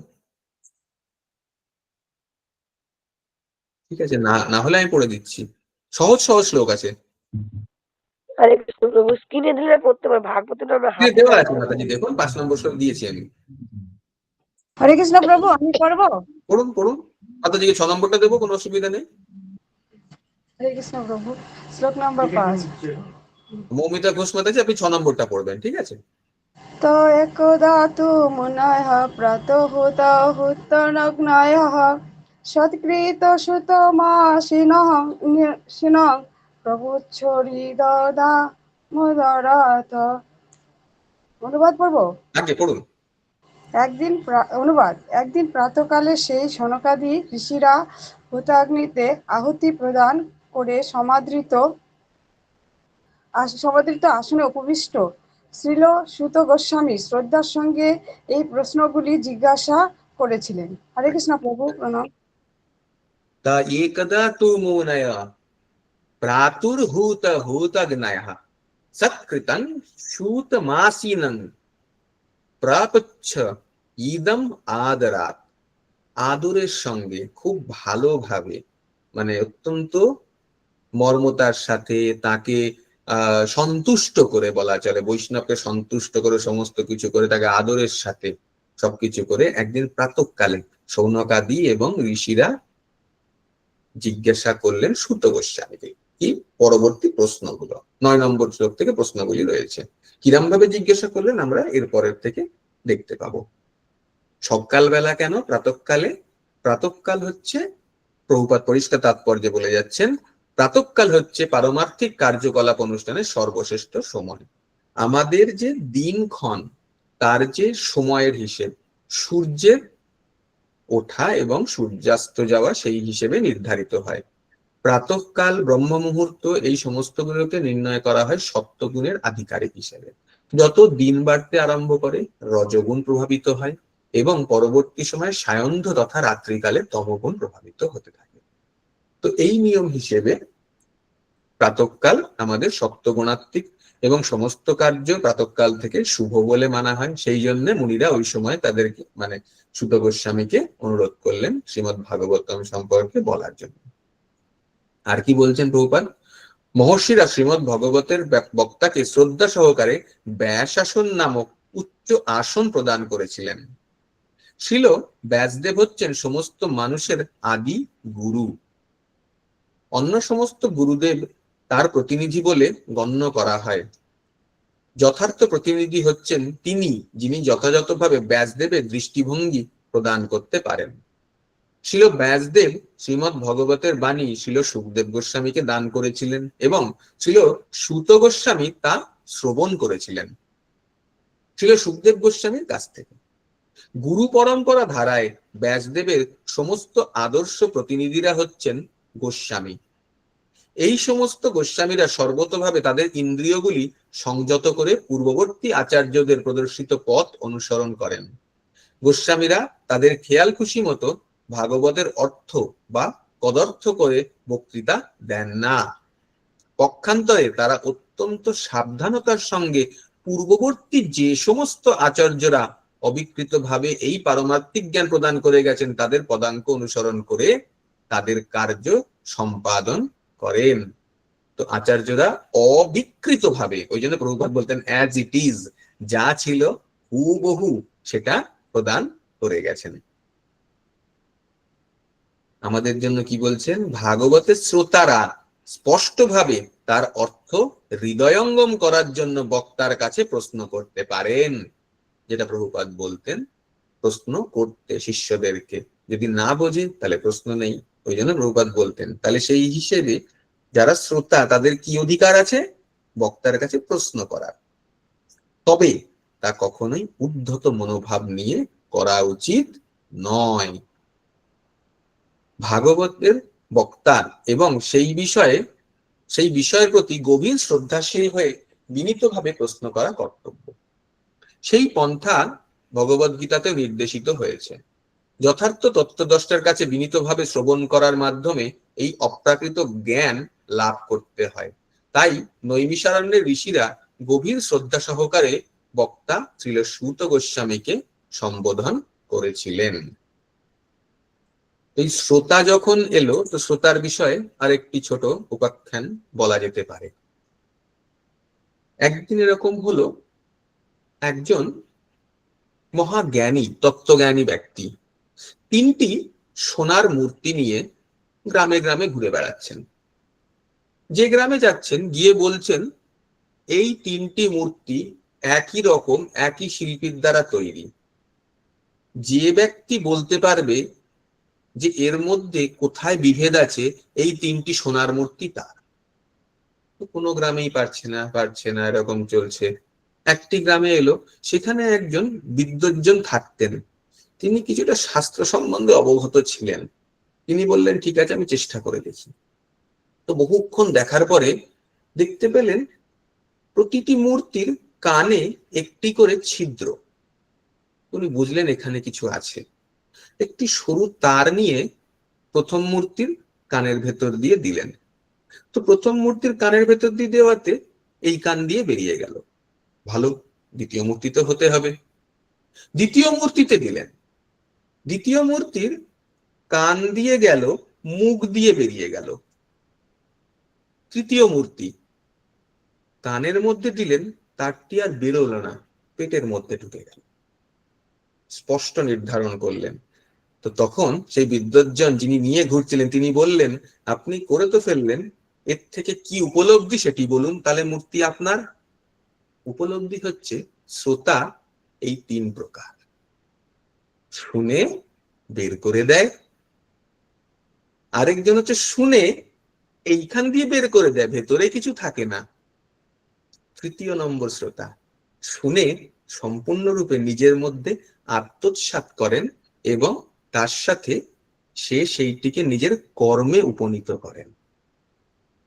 ঠিক আছে, না না হলে আমি পড়ে দিচ্ছি, সহজ সহজ শ্লোক আছে। হরে কৃষ্ণ প্রভু, স্ক্রিনে দিলে পড়তে পারে, ভাগবতটা আমরা হাতে দেওয়া আছে মাতাজি, দেখুন 5 নম্বর শ্লোক দিয়েছি আমি। হরে কৃষ্ণ প্রভু, আমি পড়বো? পড়ুন পড়ুন, মাতাজিকে 6 নম্বরটা দেবো, কোনো অসুবিধা নেই। হরে কৃষ্ণ প্রভু, শ্লোক নম্বর 5। মৌমিতা ঘোষ মাতাজি, আপনি 6 নম্বরটা পড়বেন, ঠিক আছে? তো একদা তু মুনয়ঃ প্রাতঃহুত হুতনগ্নয়ঃ সৎকৃত সুতমাসিনঃ প্রভুচ্ছরিদদা মুদরাত। অনুবাদ পড়বো? আগে পড়ুন। একদিন প্রাতঃকালে সেই সনকাদি ঋষিরা হুতাগ্নিতে আহুতি প্রদান করে সমাদৃত আসনে উপবিষ্ট শ্রীল সুত গোস্বামী শ্রদ্ধার সঙ্গে এই প্রশ্নগুলি জিজ্ঞাসা করেছিলেন। হরে কৃষ্ণ প্রভু, প্রণাম। তা একদা তু মুনয় প্রাতুর্ভূত হুতগ্নয়ঃ সৎকৃতং শূতমাসীনং প্রাপচ্ছ ইদম আদরাত। আদরের সঙ্গে, খুব ভালোভাবে, মানে অত্যন্ত মর্মতার সাথে তাকে সন্তুষ্ট করে বলা চলে, বৈষ্ণবকে সন্তুষ্ট করে সমস্ত কিছু করে তাকে আদরের সাথে সবকিছু করে একদিন প্রাতঃকালে শৌনকাদি এবং ঋষিরা জিজ্ঞাসা করলেন সুত গোস্বামীকে কি পরবর্তী প্রশ্নগুলো। 9 নম্বর শ্লোক থেকে প্রশ্নগুলি রয়েছে। কিরম ভাবে জিজ্ঞাসা করলেন আমরা এর পরের থেকে দেখতে পাবো। সকালবেলা কেন প্রাতঃকালে? প্রাতঃকাল হচ্ছে, প্রভুপাদ পরিষ্কার তাৎপর্যে বলে যাচ্ছেন, প্রাতঃকাল হচ্ছে পারমার্থিক কার্যকলাপ অনুষ্ঠানের সর্বশ্রেষ্ঠ সময়। আমাদের যে দিনক্ষণ, তার যে সময়ের হিসেব সূর্যের ওঠা এবং সূর্যাস্ত যাওয়া সেই হিসেবে নির্ধারিত হয়। প্রাতঃকাল, ব্রহ্ম মুহূর্ত, এই সমস্তগুলোকে নির্ণয় করা হয় সত্যগুণের আধিকারিক হিসেবে। যত দিন বাড়তে আরম্ভ করে রজগুণ প্রভাবিত হয়, এবং পরবর্তী সময়ে সায়ন্ধ তথা রাত্রিকালে তমগুণ প্রভাবিত হতে থাকে। তো এই নিয়ম হিসেবে প্রাতঃকাল আমাদের সত্যগুণাত্মিক এবং সমস্ত কার্য প্রাতঃকাল থেকে শুভ বলে মানা হয়। সেই জন্য মুনিরা ওই সময় তাদেরকে মানে সুত গোস্বামীকে অনুরোধ করলেন শ্রীমদ্ ভাগবতম সম্পর্কে বলার জন্য। আর কি বলছেন প্রভুপাদ? মহর্ষিরা শ্রীমদ্ ভগবতের বক্তাকে শ্রদ্ধা সহকারে ব্যাসাসন নামক উচ্চ আসন প্রদান করেছিলেন। শ্রীল ব্যাসদেব হচ্ছেন সমস্ত মানুষের আদি গুরু। অন্য সমস্ত গুরুদেব তার প্রতিনিধি বলে গণ্য করা হয়। যথার্থ প্রতিনিধি হচ্ছেন তিনি, যিনি যথাযথভাবে ব্যাসদেবের দৃষ্টিভঙ্গি প্রদান করতে পারেন। শ্রীল ব্যাসদেব শ্রীমদ্ ভগবতের বাণী শ্রীল সুখদেব গোস্বামীকে দান করেছিলেন এবং শ্রীল সুত গোস্বামী তা শ্রবণ করেছিলেন শ্রীল সুখদেব গোস্বামীর কাছ থেকে। গুরু পরম্পরা ধারায় ব্যাসদেবের সমস্ত আদর্শ প্রতিনিধিরা হচ্ছেন গোস্বামী। এই সমস্ত গোস্বামীরা সর্বতভাবে তাদের ইন্দ্রিয়গুলি সংযত করে পূর্ববর্তী আচার্যদের প্রদর্শিত পথ অনুসরণ করেন। গোস্বামীরা তাদের খেয়াল খুশি মতো ভাগবতের অর্থ বা কদর্থ করে বক্তৃতা দেন না। পক্ষান্তরে তারা অত্যন্ত সাবধানতার সঙ্গে পূর্ববর্তী যে সমস্ত আচার্যরা অবিকৃতভাবে এই পারমার্থিক জ্ঞান প্রদান করে গেছেন তাদের পদাঙ্ক অনুসরণ করে তাদের কার্য সম্পাদন করেন। তো আচার্যরা অবিকৃতভাবে, ওই জন্য প্রভুপাদ বলতেন অ্যাজ ইট ইজ, যা ছিল হুবহু সেটা প্রদান করে গেছেন। আমাদের জন্য কি বলছেন? ভাগবতের শ্রোতারা স্পষ্টভাবে তার অর্থ হৃদয়ঙ্গম করার জন্য বক্তার কাছে প্রশ্ন করতে পারেন। যেটা প্রভুপাদ বলতেন প্রশ্ন করতে শিষ্যদেরকে, যদি না বোঝে তাহলে প্রশ্ন নেই। ওই জন্য প্রভুপাদ বলতেন। তাহলে সেই হিসেবে যারা শ্রোতা তাদের কি অধিকার আছে? বক্তার কাছে প্রশ্ন করার। তবে তা কখনোই উদ্ধত মনোভাব নিয়ে করা উচিত নয়। ভাগবতের বক্তা এবং সেই বিষয়ের প্রতি গভীর শ্রদ্ধাশীল হয়ে বিনীতভাবে প্রশ্ন করা কর্তব্য। সেই পন্থা ভগবদ গীতাতে নির্দেশিত হয়েছে। যথার্থ তত্ত্বদ্রষ্টার কাছে বিনীতভাবে শ্রবণ করার মাধ্যমে এই অপ্রাকৃত জ্ঞান লাভ করতে হয়। তাই নৈমিষারণ্যের ঋষিরা গভীর শ্রদ্ধা সহকারে বক্তা শ্রীল সুত গোস্বামীকে সম্বোধন করেছিলেন। এই শ্রোতা যখন এলো, তো শ্রোতার বিষয়ে আরেকটি ছোট উপাখ্যান বলা যেতে পারে। একদিন এরকম হলো, একজন মহাজ্ঞানী তত্ত্বজ্ঞানী ব্যক্তি 3টি সোনার মূর্তি নিয়ে গ্রামে গ্রামে ঘুরে বেড়াচ্ছেন। যে গ্রামে যাচ্ছেন গিয়ে বলছেন এই 3টি মূর্তি একই রকম, একই শিল্পীর দ্বারা তৈরি। যে ব্যক্তি বলতে পারবে যে এর মধ্যে কোথায় বিভেদ আছে, এই 3টি সোনার মূর্তি তার। কোনো গ্রামেই পারছে না, এরকম চলছে। একটি গ্রামে এলো, সেখানে একজন বিদ্বজ্জন থাকতেন। তিনি কিছুটা শাস্ত্র সম্বন্ধে অবগত ছিলেন। তিনি বললেন ঠিক আছে, আমি চেষ্টা করে দেখি। তো বহুক্ষণ দেখার পরে দেখতে পেলেন প্রতিটি মূর্তির কানে একটি করে ছিদ্র। উনি বুঝলেন এখানে কিছু আছে। একটি সরু তার নিয়ে প্রথম মূর্তির কানের ভেতর দিয়ে দিলেন। তো প্রথম মূর্তির কানের ভেতর দিয়ে দেওয়াতে এই কান দিয়ে বেরিয়ে গেল। ভালো, দ্বিতীয় মূর্তি তো হতে হবে। দ্বিতীয় মূর্তিতে দিলেন। দ্বিতীয় মূর্তির কান দিয়ে গেল, মুখ দিয়ে বেরিয়ে গেল। তৃতীয় মূর্তি কানের মধ্যে দিলেন, তারটি আর বেরোলো না, পেটের মধ্যে ঢুকে গেল। স্পষ্ট নির্ধারণ করলেন। তো তখন সেই বিদ্বজ্জন যিনি নিয়ে ঘুরছিলেন তিনি বললেন, আপনি করে তো ফেললেন, এর থেকে কি উপলব্ধি সেটি বলুন, তাহলে মূর্তি আপনার। উপলব্ধি হচ্ছে শ্রোতা এই 3 প্রকার। শুনে বের করে দেয়, আরেকজন হচ্ছে শুনে এইখান দিয়ে বের করে দেয়, ভেতরে কিছু থাকে না। তৃতীয় নম্বর শ্রোতা শুনে সম্পূর্ণরূপে নিজের মধ্যে আত্মসাৎ করেন এবং তার সাথে সেইটিকে নিজের কর্মে উপনীত করেন।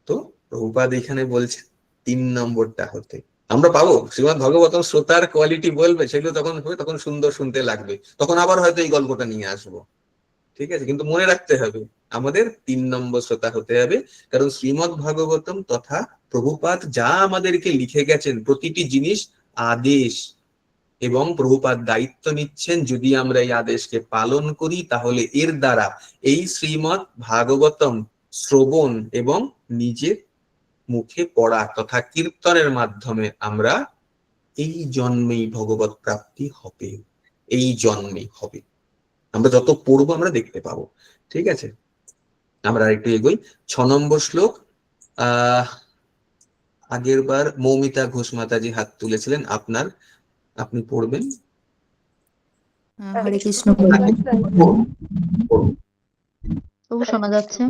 তো প্রভুপাদ এখানে বলছেন 3 নম্বরটা হতে আমরা পাবো। শ্রীমদ্ ভাগবতম শ্রোতার কোয়ালিটি বলবে, সেগুলো তখন হবে, তখন সুন্দর শুনতে লাগবে, তখন আবার হয়তো এই গল্পটা নিয়ে আসবো। ঠিক আছে, কিন্তু মনে রাখতে হবে আমাদের 3 নম্বর শ্রোতা হতে হবে, কারণ শ্রীমদ্ ভাগবতম তথা প্রভুপাদ যা আমাদেরকে লিখে গেছেন প্রতিটি জিনিস আদেশ, এবং প্রভুপাদ দায়িত্ব নিচ্ছেন যদি আমরা এই আদেশকে পালন করি তাহলে এর দ্বারা এই শ্রীমদ্ ভাগবতম শ্রবণ এবং নিজের মুখে পড়া তথা কীর্তনের মাধ্যমে আমরা এই জন্মেই ভগবত প্রাপ্তি হবে, এই জন্মেই হবে। আমরা যত পড়বো আমরা দেখতে পাবো। ঠিক আছে, আমরা একটু এগোই। 6 নম্বর শ্লোক। আগের বার মৌমিতা ঘোষ মাতাজি হাত তুলেছিলেন, আপনি পড়বেন। হরে কৃষ্ণ প্রভু। পড়ুন। প্রভু শোনা যাচ্ছে?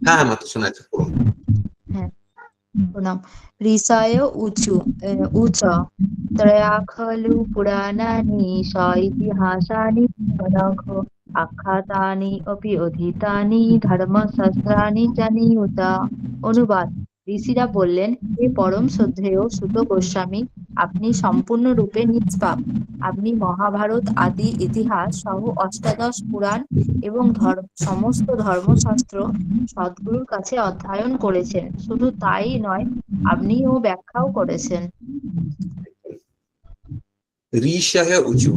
হ্যাঁ মাত্র শোনা যাচ্ছে, পড়ুন। হ্যাঁ, প্রণাম। ঋষায় উচ ত্রয়া খলু পুরাণানি স ইতিহাসানি অনঘ আখ্যাতানি অপি অধীতানি ধর্মশাস্ত্রানি জানিউত। অনুবাদ: ঋষিরা বললেন, হে পরম শ্রদ্ধেয় সুত গোস্বামী, আপনি সম্পূর্ণরূপে নিষ্পাপ। আপনি মহাভারত আদি ইতিহাস সহ অষ্টাদশ পুরাণ এবং সমস্ত ধর্মশাস্ত্র সদ্গুরুর কাছে অধ্যয়ন করেছেন। শুধু তাই নয়, আপনি ও ব্যাখ্যাও করেছেন। ঋষায় উঁচু,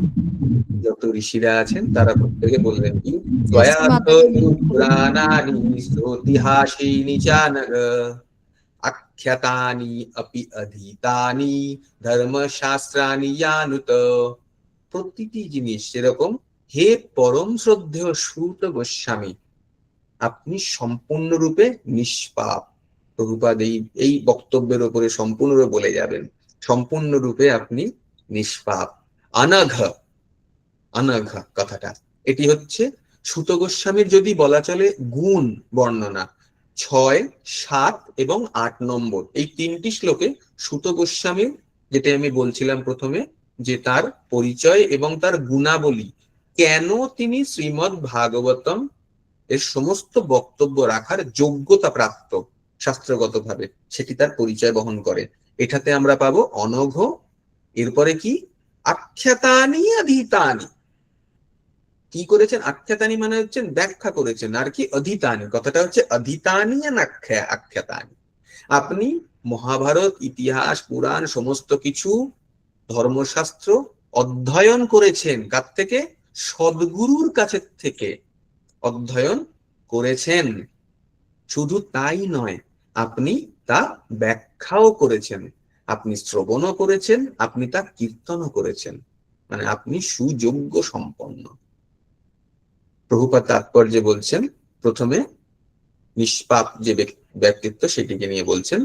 যত ঋষিরা আছেন তারা প্রত্যেকে বললেন কি, জয় শ্রী মাতাজি। পুরাণানি ইতিহাসীনি চানঘ আখ্যাতানি অপি অধীতানি ধর্মশাস্ত্রানি জানুত। প্রতিটি জিনিস যেরকম, হে পরম শ্রদ্ধেয় সুত গোস্বামী, আপনি সম্পূর্ণরূপে নিষ্পাপ। প্রভুপাদ এই বক্তব্যের উপরে সম্পূর্ণরূপে বলে যাবেন, সম্পূর্ণরূপে আপনি নিষ্পাপ। অনঘ, অনঘ কথাটা এটি হচ্ছে সুত গোস্বামীর যদি বলা চলে গুণ বর্ণনা। 6, 7 এবং 8 নম্বর এই 3টি শ্লোকে সুত গোস্বামীর, যেটা আমি বলছিলাম প্রথমে, যে তার পরিচয় এবং তার গুণাবলী, কেন তিনি শ্রীমদ্ ভাগবতম এর সমস্ত বক্তব্য রাখার যোগ্যতা প্রাপ্ত শাস্ত্রগতভাবে, সেটি তার পরিচয় বহন করে। এটাতে আমরা পাবো অনঘ, এরপরে কি আখ্যাতানি অধীতানি। কি করেছেন? আখ্যাতানি মানে হচ্ছেন ব্যাখ্যা করেছেন, আর কি অধীতানি, কথাটা হচ্ছে অধীতানি আখ্যাতানি। আপনি মহাভারত ইতিহাস পুরাণ সমস্ত কিছু ধর্মশাস্ত্র অধ্যয়ন করেছেন। কার থেকে? সদ্গুরুর কাছে থেকে অধ্যয়ন করেছেন। শুধু তাই নয়, আপনি তা ব্যাখ্যাও করেছেন, আপনি শ্রবণও করেছেন, আপনি তা কীর্তনও করেছেন, মানে আপনি সুযোগ্য সম্পন্ন। প্রভুপাদ তাৎপর্যে বলছেন, প্রথমে নিষ্পাপ যে ব্যক্তিত্ব সেটিকে নিয়ে বলছেন।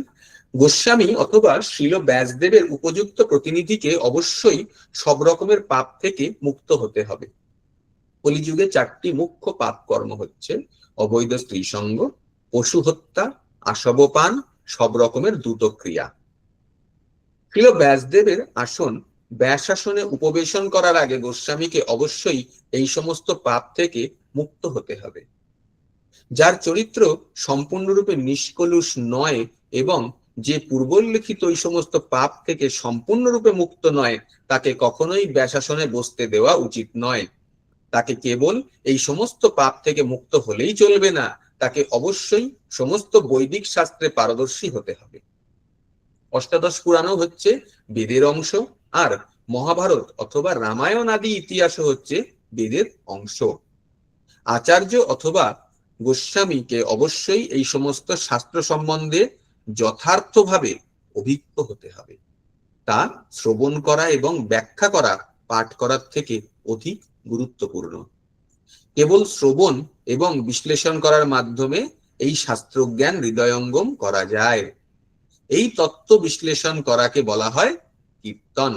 গোস্বামী অথবা শ্রীল ব্যাসদেবের উপযুক্ত প্রতিনিধিকে অবশ্যই সব রকমের পাপ থেকে মুক্ত হতে হবে। কলিযুগে 4টি মুখ্য পাপ কর্ম হচ্ছে অবৈধ স্ত্রী সঙ্গ, পশু হত্যা, আসবপান, সব রকমের দ্রুত ক্রিয়া। শ্রীল ব্যাসদেবের আসন ব্যাসাসনে উপবেশন করার আগে গোস্বামীকে অবশ্যই এই সমস্ত পাপ থেকে মুক্ত হতে হবে। যার চরিত্র সম্পূর্ণরূপে নিষ্কলুষ নয় এবং যে পূর্বোল্লেখিত এই সমস্ত পাপ থেকে সম্পূর্ণরূপে মুক্ত নয়, তাকে কখনোই ব্যাসাসনে বসতে দেওয়া উচিত নয়। তাকে কেবল এই সমস্ত পাপ থেকে মুক্ত হলেই চলবে না, তাকে অবশ্যই সমস্ত বৈদিক শাস্ত্রে পারদর্শী হতে হবে। অষ্টাদশ পুরাণও হচ্ছে বেদের অংশ, আর মহাভারত অথবা রামায়ণ আদি ইতিহাসও হচ্ছে বেদের অংশ। আচার্য অথবা গোস্বামীকে অবশ্যই এই সমস্ত শাস্ত্র সম্বন্ধে যথার্থভাবে অভিজ্ঞ হতে হবে। তা শ্রবণ করা এবং ব্যাখ্যা করা পাঠ করার থেকে অধিক গুরুত্বপূর্ণ। কেবল শ্রবণ এবং বিশ্লেষণ করার মাধ্যমে এই শাস্ত্রজ্ঞান হৃদয়ঙ্গম করা যায়। এই তত্ত্ব বিশ্লেষণ করাকে বলা হয় কীর্তন।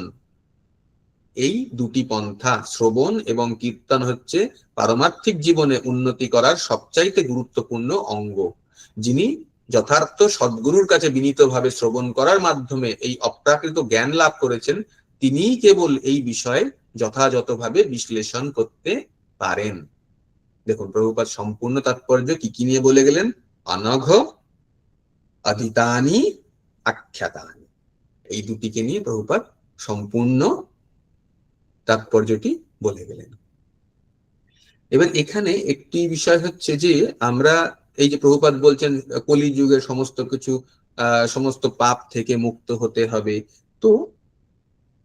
এই দুটি পন্থা, শ্রবণ এবং কীর্তন, হচ্ছে পারমার্থিক জীবনে উন্নতি করার সবচাইতে গুরুত্বপূর্ণ অঙ্গ। যিনি যথার্থ সদ্গুরুর কাছে বিনীতভাবে শ্রবণ করার মাধ্যমে এই অপ্রাকৃত জ্ঞান লাভ করেছেন, তিনিই কেবল এই বিষয়ে যথাযথভাবে বিশ্লেষণ করতে পারেন। দেখুন প্রভুপাদ সম্পূর্ণ তাৎপর্য কি কি নিয়ে বলে গেলেন। অনঘ, অধীতানি, আখ্যাতানি, এই দুটিকে নিয়ে প্রভুপাদ সম্পূর্ণ তাৎপর্যটি বলে গেলেন। এবার এখানে একটি বিষয় হচ্ছে যে আমরা এই যে প্রভুপাদ বলছেন কলিযুগের সমস্ত কিছু সমস্ত পাপ থেকে মুক্ত হতে হবে, তো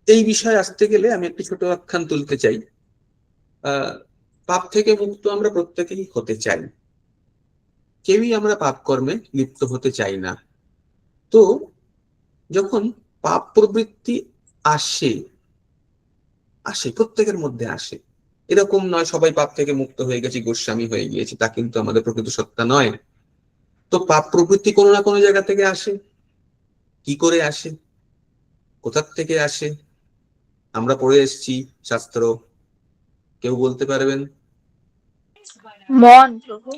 এই বিষয়ে আসতে গেলে আমি একটি ছোট আখ্যান তুলতে চাই। পাপ থেকে মুক্ত আমরা প্রত্যেকেই হতে চাই, কেউই আমরা পাপ কর্মে লিপ্ত হতে চাই না। তো যখন পাপ প্রবৃত্তি আসে আসে প্রত্যেকের মধ্যে আসে, এরকম নয় সবাই পাপ থেকে মুক্ত হয়ে গেছে, গোস্বামী হয়ে গিয়েছে, তা কিন্তু আমাদের প্রকৃত সত্তা নয়। তো পাপ প্রবৃত্তি কোনো না কোনো জায়গা থেকে আসে। কি করে আসে, কোথার থেকে আসে? আমরা পড়ে এসেছি শাস্ত্র, কেউ বলতে পারবেন? মন প্রভু।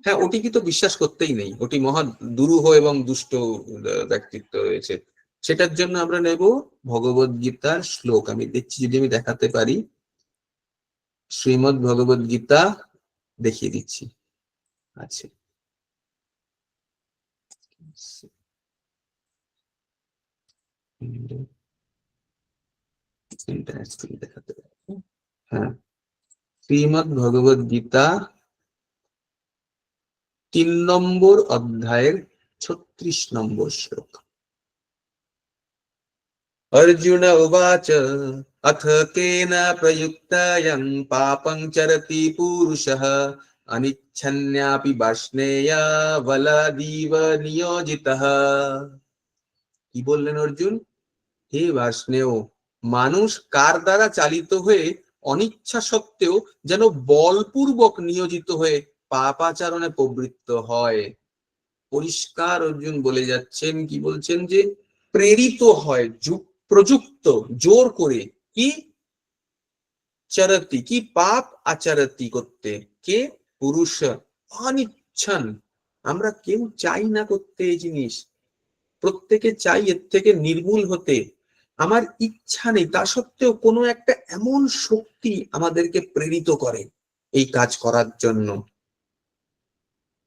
হ্যাঁ, ওটি কি তো বিশ্বাস করতেই নেই, ওটি মহা দুরূহ এবং দুষ্ট ব্যক্তিত্ব রয়েছে। সেটার জন্য আমরা নেব ভগবদ গীতার শ্লোক। আমি দেখছি যদি আমি দেখাতে পারি, শ্রীমদ ভগবদ গীতা দেখিয়ে দিচ্ছি। আচ্ছা, দেখাতে পারি। হ্যাঁ, শ্রীমদ ভগবদ গীতা 3 নম্বর অধ্যায়ের 36 নম্বর শ্লোক। अर्जुन उवाच अथ केन प्रयुक्तायं पापं चरति पुरुषः अनिच्छन्यापि वार्ष्णेय बलादीव नियोजितः। কি বললেন অর্জুন? হে বার্ষ্ণেয়, মানুষ কার দ্বারা চালিত হয়ে অনিচ্ছা সত্ত্বেও যেন বলপূর্বক নিয়োজিত হয়ে পাপাচরণে প্রবৃত্ত হয়? পরিষ্কার অর্জুন বলে যাচ্ছেন, কি বলছেন? যে প্রেরিত হয়, প্রযুক্ত, জোর করে, কি চরতি, কি পাপ আচরতি করতে, কে? পুরুষ। অনিচ্ছন, আমরা কেউ চাই না করতে এই জিনিস, প্রত্যেকে চাই এর থেকে নির্মূল হতে। আমার ইচ্ছা নেই, তা সত্ত্বেও কোনো একটা এমন শক্তি আমাদেরকে প্রেরিত করে এই কাজ করার জন্য।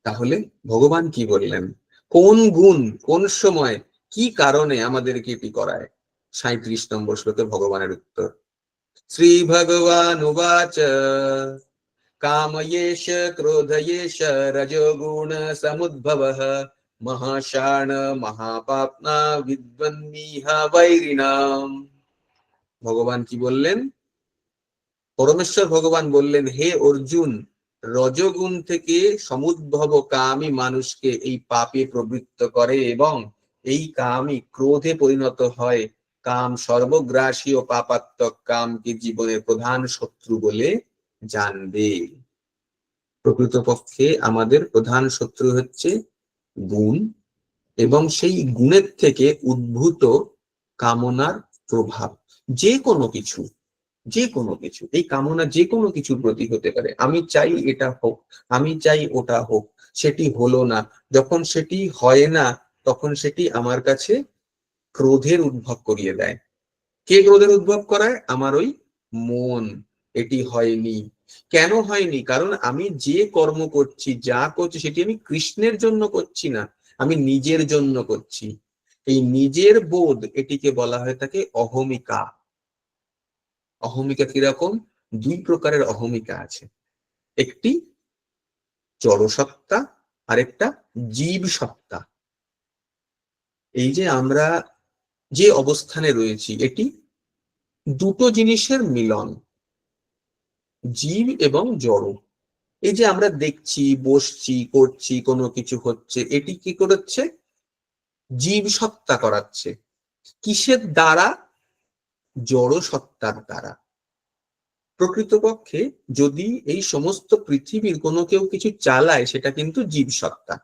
তাহলে ভগবান কি বললেন? কোন গুণ, কোন সময়, কি কারণে আমাদেরকে এটি করায়? 37 নম্বর শ্লোকে ভগবানের উত্তর। শ্রী ভগবান উবাচ কাময়েশ ক্রোধয়েশ রজোগুণ সমুদ্ভবঃ মহাশান মহাপাপ্না বিদ্বন্নিহ বৈরিণাম। ভগবান কি বললেন? পরমেশ্বর ভগবান বললেন, হে অর্জুন, রজগুণ থেকে সমুদ্ভব কামই মানুষকে এই পাপে প্রবৃত্ত করে এবং এই কামই ক্রোধে পরিণত হয়। কাম সর্বগ্রাসী ও পাপাত্মক কামকে জীবনের প্রধান শত্রু বলে জানবে। প্রকৃতপক্ষে আমাদের প্রধান শত্রু হচ্ছে গুণ এবং সেই গুণের থেকে উদ্ভূত কামনার প্রভাব। যে কোনো কিছু, যে কোনো কিছু, এই কামনা যে কোনো কিছুর প্রতি হতে পারে। আমি চাই এটা হোক, আমি চাই ওটা হোক, সেটি হলো না, যখন সেটি হয় না তখন সেটি আমার কাছে ক্রোধের উদ্ভব করিয়ে দেয়। কে ক্রোধের উদ্ভব করায়? আমার ওই মন। এটি হয়নি, কেন হয়নি? কারণ আমি যে কর্ম করছি, যা করছি, সেটি আমি কৃষ্ণের জন্য করছি না, আমি নিজের জন্য করছি। এই নিজের বোধ, এটিকে বলা হয়ে থাকে অহমিকা। অহমিকা কিরকম? 2 প্রকারের অহমিকা আছে, একটি জড়সত্তা আর একটা জীব সত্তা। এই যে আমরা যে অবস্থানে রয়েছি, এটি দুটো জিনিসের মিলন, জীব এবং জড়। এই যে আমরা দেখছি, বসছি, করছি, কোনো কিছু হচ্ছে, এটি কি করছে? জীব সত্তা করাচ্ছে। কিসের দ্বারা? জড় সত্তার দ্বারা। প্রকৃতপক্ষে যদি এই সমস্ত পৃথিবীর কোনো কেউ কিছু চালায়, সেটা কিন্তু জীব সত্তা।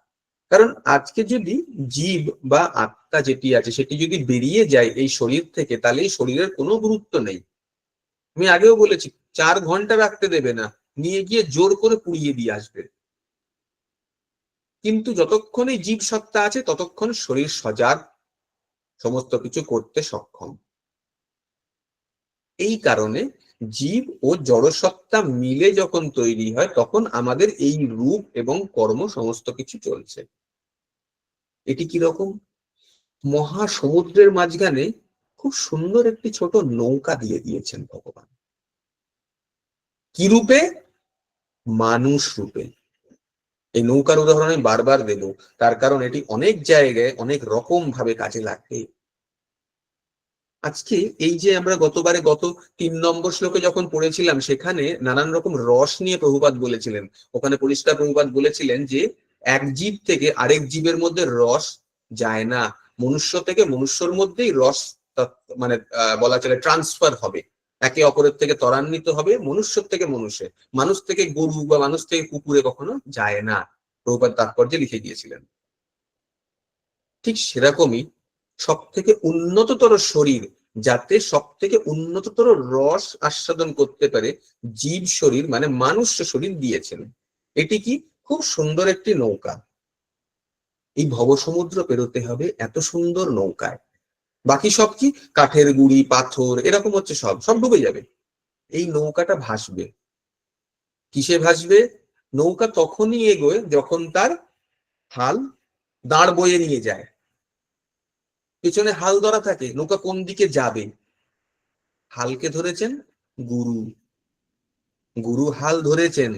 কারণ আজকে যদি জীব বা আত্মা যেটি আছে সেটি যদি বেরিয়ে যায় এই শরীর থেকে, তাহলে এই শরীরের কোনো গুরুত্ব নেই। আমি আগেও বলেছি, 4 ঘন্টা রাখতে দেবে না, নিয়ে গিয়ে জোর করে পুড়িয়ে দিয়ে আসবে। কিন্তু যতক্ষণ এই জীব সত্তা আছে ততক্ষণ শরীর সজাগ, সমস্ত কিছু করতে সক্ষম। এই কারণে জীব ও জড়সত্তা মিলে যখন তৈরি হয়, তখন আমাদের এই রূপ এবং কর্ম সমস্ত কিছু চলছে। এটি কিরকম? মহাসমুদ্রের মাঝখানে খুব সুন্দর একটি ছোট নৌকা দিয়ে দিয়েছেন ভগবান। কি রূপে? মানুষ রূপে। এই নৌকার উদাহরণ আমি বারবার দেব, তার কারণ এটি অনেক জায়গায় অনেক রকম ভাবে কাজে লাগবে। আজকে এই যে আমরা গত 3 নম্বর শ্লোকে যখন পড়েছিলাম, সেখানে নানান রকম রস নিয়ে প্রভুপাদ বলেছিলেন। ওখানে পরিষ্কার প্রভুপাদ বলেছিলেন যে এক জীব থেকে আরেক জীবের মধ্যে রস যায় না, মনুষ্য থেকে মনুষ্যর মধ্যেই রস মানে বলা চলে ট্রান্সফার হবে, একে অপরের থেকে ত্বরান্বিত হবে, মনুষ্য থেকে মনুষ্যে, মানুষ থেকে গরু বা মানুষ থেকে কুকুরে কখনো যায় না, প্রভুপাদ তাৎপর্যে লিখে গিয়েছিলেন। ঠিক সেরকমই সব থেকে উন্নততর শরীর, যাতে সব থেকে উন্নততর রস আস্বাদন করতে পারে, জীব শরীর মানে মানুষ শরীর দিয়েছেন। এটি কি? খুব সুন্দর একটি নৌকা। এই ভবসমুদ্র পেরোতে হবে এত সুন্দর নৌকায়। বাকি সব কি? কাঠের গুঁড়ি, পাথর, এরকম হচ্ছে, সব ডুবে যাবে। এই নৌকাটা ভাসবে। কিসে ভাসবে? নৌকা তখনই এগোয় যখন তার হাল দাঁড় বয়ে নিয়ে যায়। পেছনে হাল ধরা থাকে, নৌকা কোন দিকে যাবে? হালকে ধরেছেন গুরু, গুরু হাল ধরেছেন,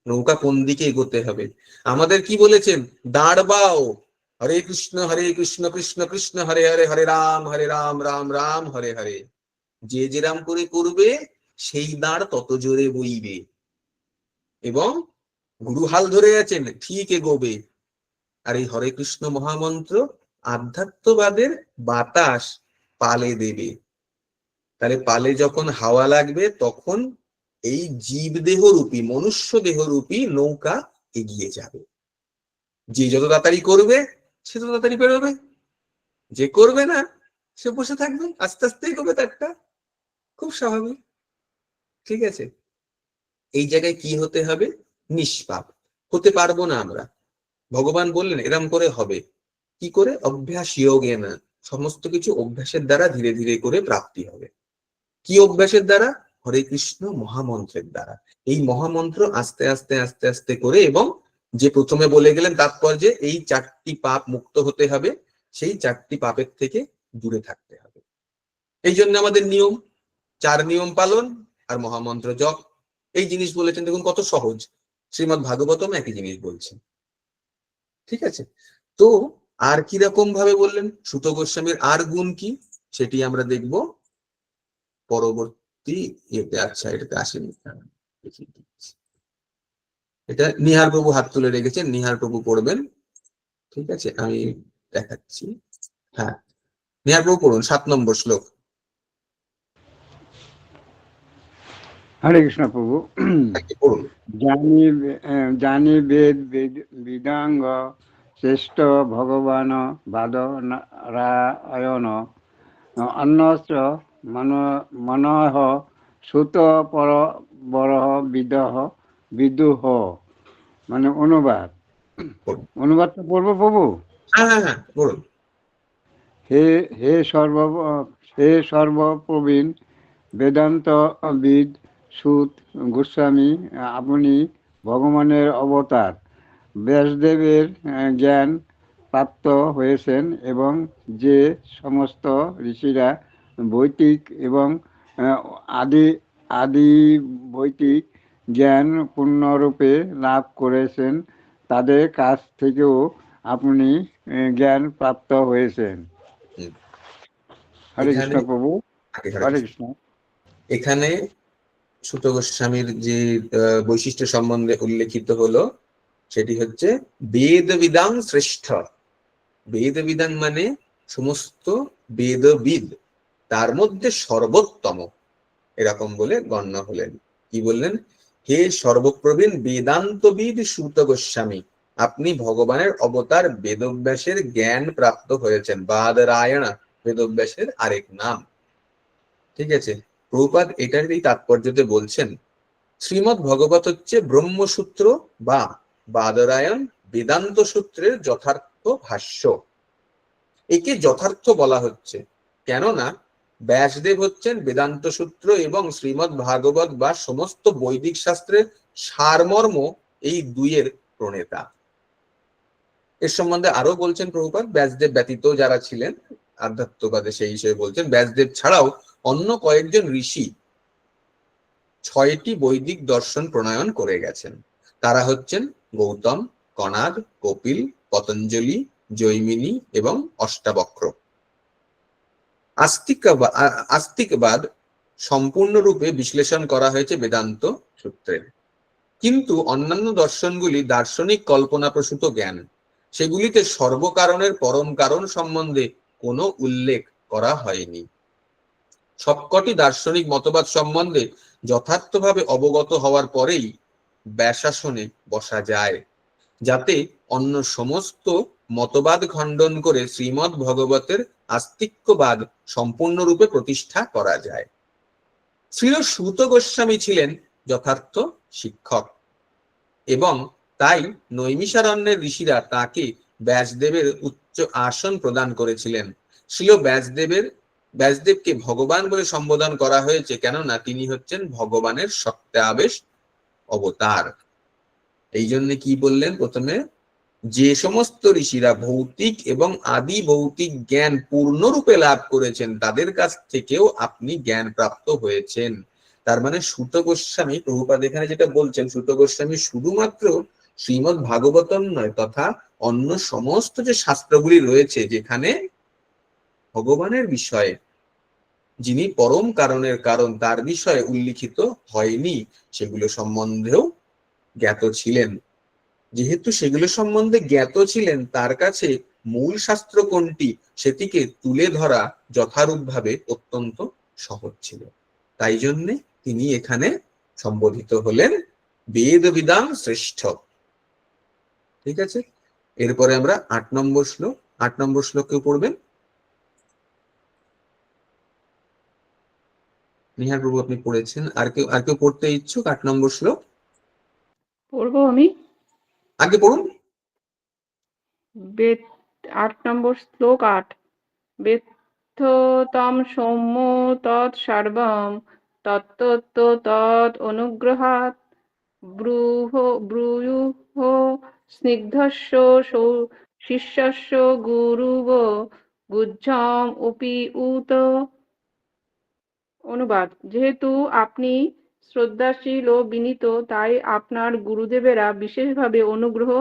নৌকা কোন দিকে এগোতে হবে। আমাদের কি বলেছেন? দাঁড় বাও, হরে কৃষ্ণ কৃষ্ণ কৃষ্ণ হরে হরে, হরে রাম রাম রাম হরে হরে। যে যেরাম করে করবে সেই দাঁড় তত জোরে বইবে, এবং গুরু হাল ধরে আছেন, ঠিক এগোবে। আর এই হরে কৃষ্ণ মহামন্ত্র আধ্যাত্মবাদের বাতাস পালে দেবে। তাহলে পালে যখন হাওয়া লাগবে, তখন এই জীব দেহরূপী, মনুষ্য দেহরূপী নৌকা এগিয়ে যাবে। যে যত তাড়াতাড়ি করবে সে তত তাড়াতাড়ি বেরোবে, যে করবে না সে বসে থাকবে, আস্তে আস্তে এগোবে তারটা। খুব স্বাভাবিক। ঠিক আছে? এই জায়গায় কি হতে হবে? নিষ্পাপ হতে পারবো না আমরা। ভগবান বললেন এরম করে হবে। কি করে? অভ্যাস যোগে না, সমস্ত কিছু অভ্যাসের দ্বারা ধীরে ধীরে করে প্রাপ্তি হবে। কি অভ্যাসের দ্বারা? হরে কৃষ্ণ মহামন্ত্রের দ্বারা। এই মহামন্ত্র আস্তে আস্তে আস্তে আস্তে করে, এবং যে প্রথমে বলে গেলেন তাৎপর্যে এই 4টি পাপ মুক্ত হতে হবে, সেই 4টি পাপের থেকে দূরে থাকতে হবে। এই জন্য আমাদের নিয়ম 4 নিয়ম পালন আর মহামন্ত্র জপ। এই জিনিস বলেছেন, দেখুন কত সহজ। শ্রীমদ্ ভাগবতম একই জিনিস বলছেন। ঠিক আছে? তো আর কিরকম ভাবে বললেন সুত গোস্বামীর আর গুণ কি, সেটি আমরা দেখব পরবর্তী ইয়েতে। আচ্ছা, এটাতে আসেনি, এটা নিহার প্রভু হাত তুলে রেখেছেন, নিহার প্রভু পড়বেন। ঠিক আছে, আমি দেখাচ্ছি। হ্যাঁ, নিহার প্রভু পড়ুন 7 নম্বর শ্লোক। হরে কৃষ্ণ প্রভু। পড়ুন। জানি বেদ বেদাঙ্গ শ্রেষ্ঠ ভগবান বাদরায়ণ অন্যশ্চ মনঃ সুত পর বরহ বিদুহ। মানে অনুবাদটা পড়বো প্রভু? হ্যাঁ হ্যাঁ হ্যাঁ, বলুন। হে সর্বপ্রবীণ বেদান্তবিদ সুত গোস্বামী, আপনি ভগবানের অবতার। ব্যাসদেবের জ্ঞান প্রাপ্ত হয়েছেন, এবং যে সমস্ত ঋষিরা বৈদিক এবং আদি বৈদিক জ্ঞান পূর্ণরূপে লাভ করেছেন, তাদের কাছ থেকেও আপনি জ্ঞান প্রাপ্ত হয়েছেন। হরে কৃষ্ণ প্রভু। হরে কৃষ্ণ। এখানে সুত গোস্বামীর যে বৈশিষ্ট্য সম্বন্ধে উল্লেখিত হলো, সেটি হচ্ছে বেদবিদাং শ্রেষ্ঠ। বেদবিদাং মানে সমস্ত বেদবিদ, তার মধ্যে সর্বোত্তম, এরকম বলে গণ্য হলেন। কি বললেন? হে সর্বপ্রবীণ বেদান্তবিদ সুত গোস্বামী, আপনি ভগবানের অবতার বেদব্যাসের জ্ঞান প্রাপ্ত হয়েছেন। বাদরায়ণ বেদব্যাসের আরেক নাম। ঠিক আছে? প্রভুপাদ এটারই তাৎপর্যতে বলছেন, শ্রীমদ্ ভগবত হচ্ছে ব্রহ্মসূত্র বা বাদরায়ণ বেদান্ত সূত্রের যথার্থ ভাষ্য। একে যথার্থ বলা হচ্ছে কেননা ব্যাসদেব হচ্ছেন বেদান্ত সূত্র এবং শ্রীমদ্ ভাগবত বা সমস্ত বৈদিক শাস্ত্রের সারমর্ম এই দুইয়ের প্রণেতা। এর সম্বন্ধে আরো বলছেন প্রভুপাদ, ব্যাসদেব ব্যতীত যারা ছিলেন আধ্যাত্মবাদে সেই হিসেবে বলছেন, ব্যাসদেব ছাড়াও অন্য কয়েকজন ঋষি 6টি বৈদিক দর্শন প্রণয়ন করে গেছেন। তারা হচ্ছেন গৌতম, কণাদ, কপিল, পতঞ্জলি, জৈমিনী এবং অষ্টাবক্র। আস্তিকবাদ সম্পূর্ণরূপে বিশ্লেষণ করা হয়েছে বেদান্ত সূত্রে, কিন্তু অন্যান্য দর্শনগুলি দার্শনিক কল্পনাপ্রসূত জ্ঞান, সেগুলিতে সর্বকারণের পরম কারণ সম্বন্ধে কোনো উল্লেখ করা হয়নি। সবকটি দার্শনিক মতবাদ সম্বন্ধে যথার্থভাবে অবগত হওয়ার পরেই ব্যাসাসনে বসা যায়, যাতে অন্য সমস্ত মতবাদ খণ্ডন করে শ্রীমদ্ ভগবতের আস্তিক্যবাদ সম্পূর্ণরূপে প্রতিষ্ঠা করা যায়। শ্রীল সূত গোস্বামী ছিলেন যথার্থ শিক্ষক, এবং তাই নৈমিষারণ্যের ঋষিরা তাকে ব্যাসদেবের উচ্চ আসন প্রদান করেছিলেন। শ্রীল ব্যাসদেবকে ভগবান বলে সম্বোধন করা হয়েছে, কেননা তিনি হচ্ছেন ভগবানের সত্যাবেশ অবতার। এই জন্য কি বললেন প্রথমে, যে সমস্ত ঋষিরা ভৌতিক এবং আদি ভৌতিক জ্ঞান পূর্ণরূপে লাভ করেছেন, তাদের কাছ থেকেও আপনি জ্ঞান প্রাপ্ত হয়েছেন। তার মানে সূত গোস্বামী, প্রভুপাদ এখানে যেটা বলছেন, সূত গোস্বামী শুধুমাত্র শ্রীমদ্ ভাগবতম নয়, তথা অন্য সমস্ত যে শাস্ত্রগুলি রয়েছে যেখানে ভগবানের বিষয়ে, যিনি পরম কারণের কারণ, তার বিষয়ে উল্লিখিত হয়নি, সেগুলো সম্বন্ধেও জ্ঞাত ছিলেন। যেহেতু সেগুলো সম্বন্ধে জ্ঞাত ছিলেন, তার কাছে মূল শাস্ত্র কোনটি সেটিকে তুলে ধরা যথারূপভাবে অত্যন্ত সহজ ছিল। তাই জন্যে তিনি এখানে সম্বোধিত হলেন বেদবিদাং শ্রেষ্ঠ। ঠিক আছে, এরপরে আমরা 8 নম্বর শ্লোক, 8 নম্বর শ্লোককেও পড়বেন। নিহার প্রভু আপনি পড়েছেন, আর কেউ পড়তে ইচ্ছুক? 8 নম্বর শ্লোক পড়বো আমি। আগে পড়ুন। 8 নম্বর শ্লোক 8। বেত্থতাম সৌম্য তৎ সর্বম তত্তত্ত্ব তৎ অনুগ্রহাৎ ব্রূয়ুঃ স্নিগ্ধস্য শিষ্যস্য গুরুব গুহ্যম অপি উত। অনুবাদ: যেহেতু আপনি শ্রদ্ধাশীল ও বিনীত, তাই আপনার গুরুদেবেরা বিশেষভাবে অনুগ্রহ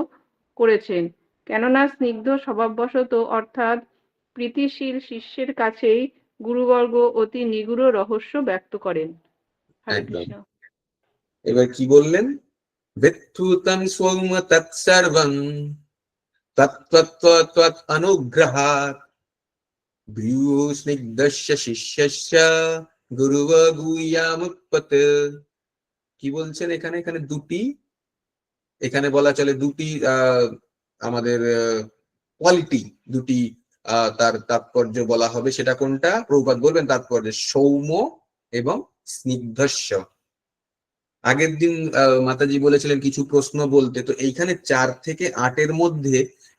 করেছেন, কেননা স্নিগ্ধ স্বভাববশত অর্থাৎ প্রীতিশীল শিষ্যের কাছেই গুরুবর্গ অতি নিগূঢ় রহস্য ব্যক্ত করেন। হরে কৃষ্ণ। এবার কি বললেন? বেত্থুতং সৌম্য তৎসর্বং তত্ত্বত্ত্বৎ অনুগ্রহাৎ ব্রূয়ু স্নিগ্ধস্য শিষ্যস্য গুরুব গুহ্যমুৎপত। কি বলছেন এখানে? এখানে দুটি, এখানে বলা চলে দুটি আমাদের কোয়ালিটি, দুটি তার তাৎপর্য বলা হবে। সেটা কোনটা? প্রভুপাদ বলবেন তাৎপর্য, সৌম্য এবং স্নিগ্ধস্য। আগের দিন মাতাজি বলেছিলেন কিছু প্রশ্ন বলতে, তো এইখানে 4 থেকে 8 মধ্যে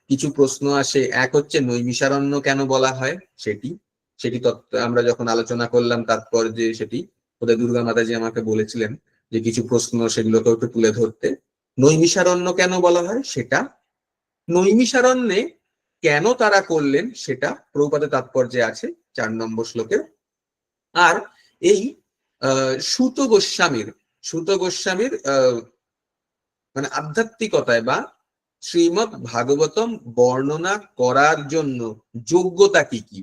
কিছু প্রশ্ন আসে। এক হচ্ছে নৈমিষারণ্য কেন বলা হয়, সেটি আমরা যখন আলোচনা করলাম তাৎপর্যে, সেটি ওদের দুর্গা মাতাজি আমাকে বলেছিলেন যে কিছু প্রশ্ন সেগুলোকে একটু তুলে ধরতে। নৈমিষারণ্য কেন বলা হয় সেটা, নৈমিষারণ্যে কেন তারা করলেন সেটা প্রভুপাদের তাৎপর্যে আছে 4 নম্বর শ্লোকের। আর এই সূত গোস্বামীর মানে আধ্যাত্মিকতায় বা শ্রীমদ্ ভাগবতম বর্ণনা করার জন্য যোগ্যতা কি কি